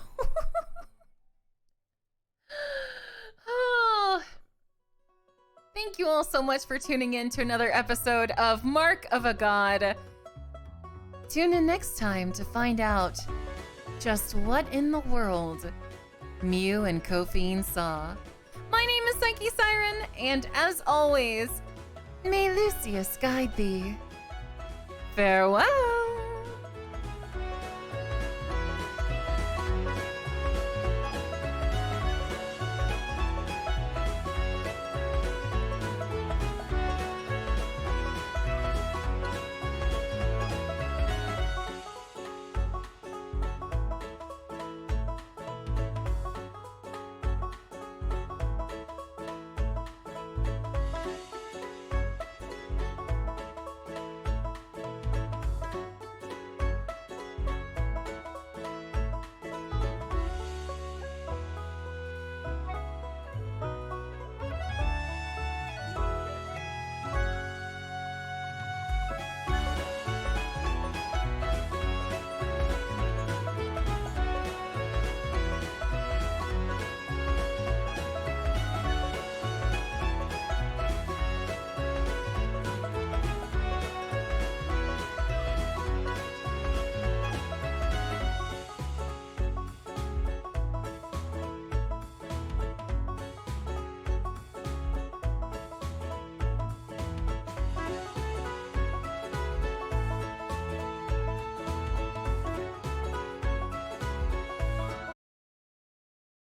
Oh. Thank you all so much for tuning in to another episode of Mark of a God. Tune in next time to find out just what in the world Mew and Kofiin saw. My name is PsycheSiren, and as always, may Lucius guide thee. Farewell!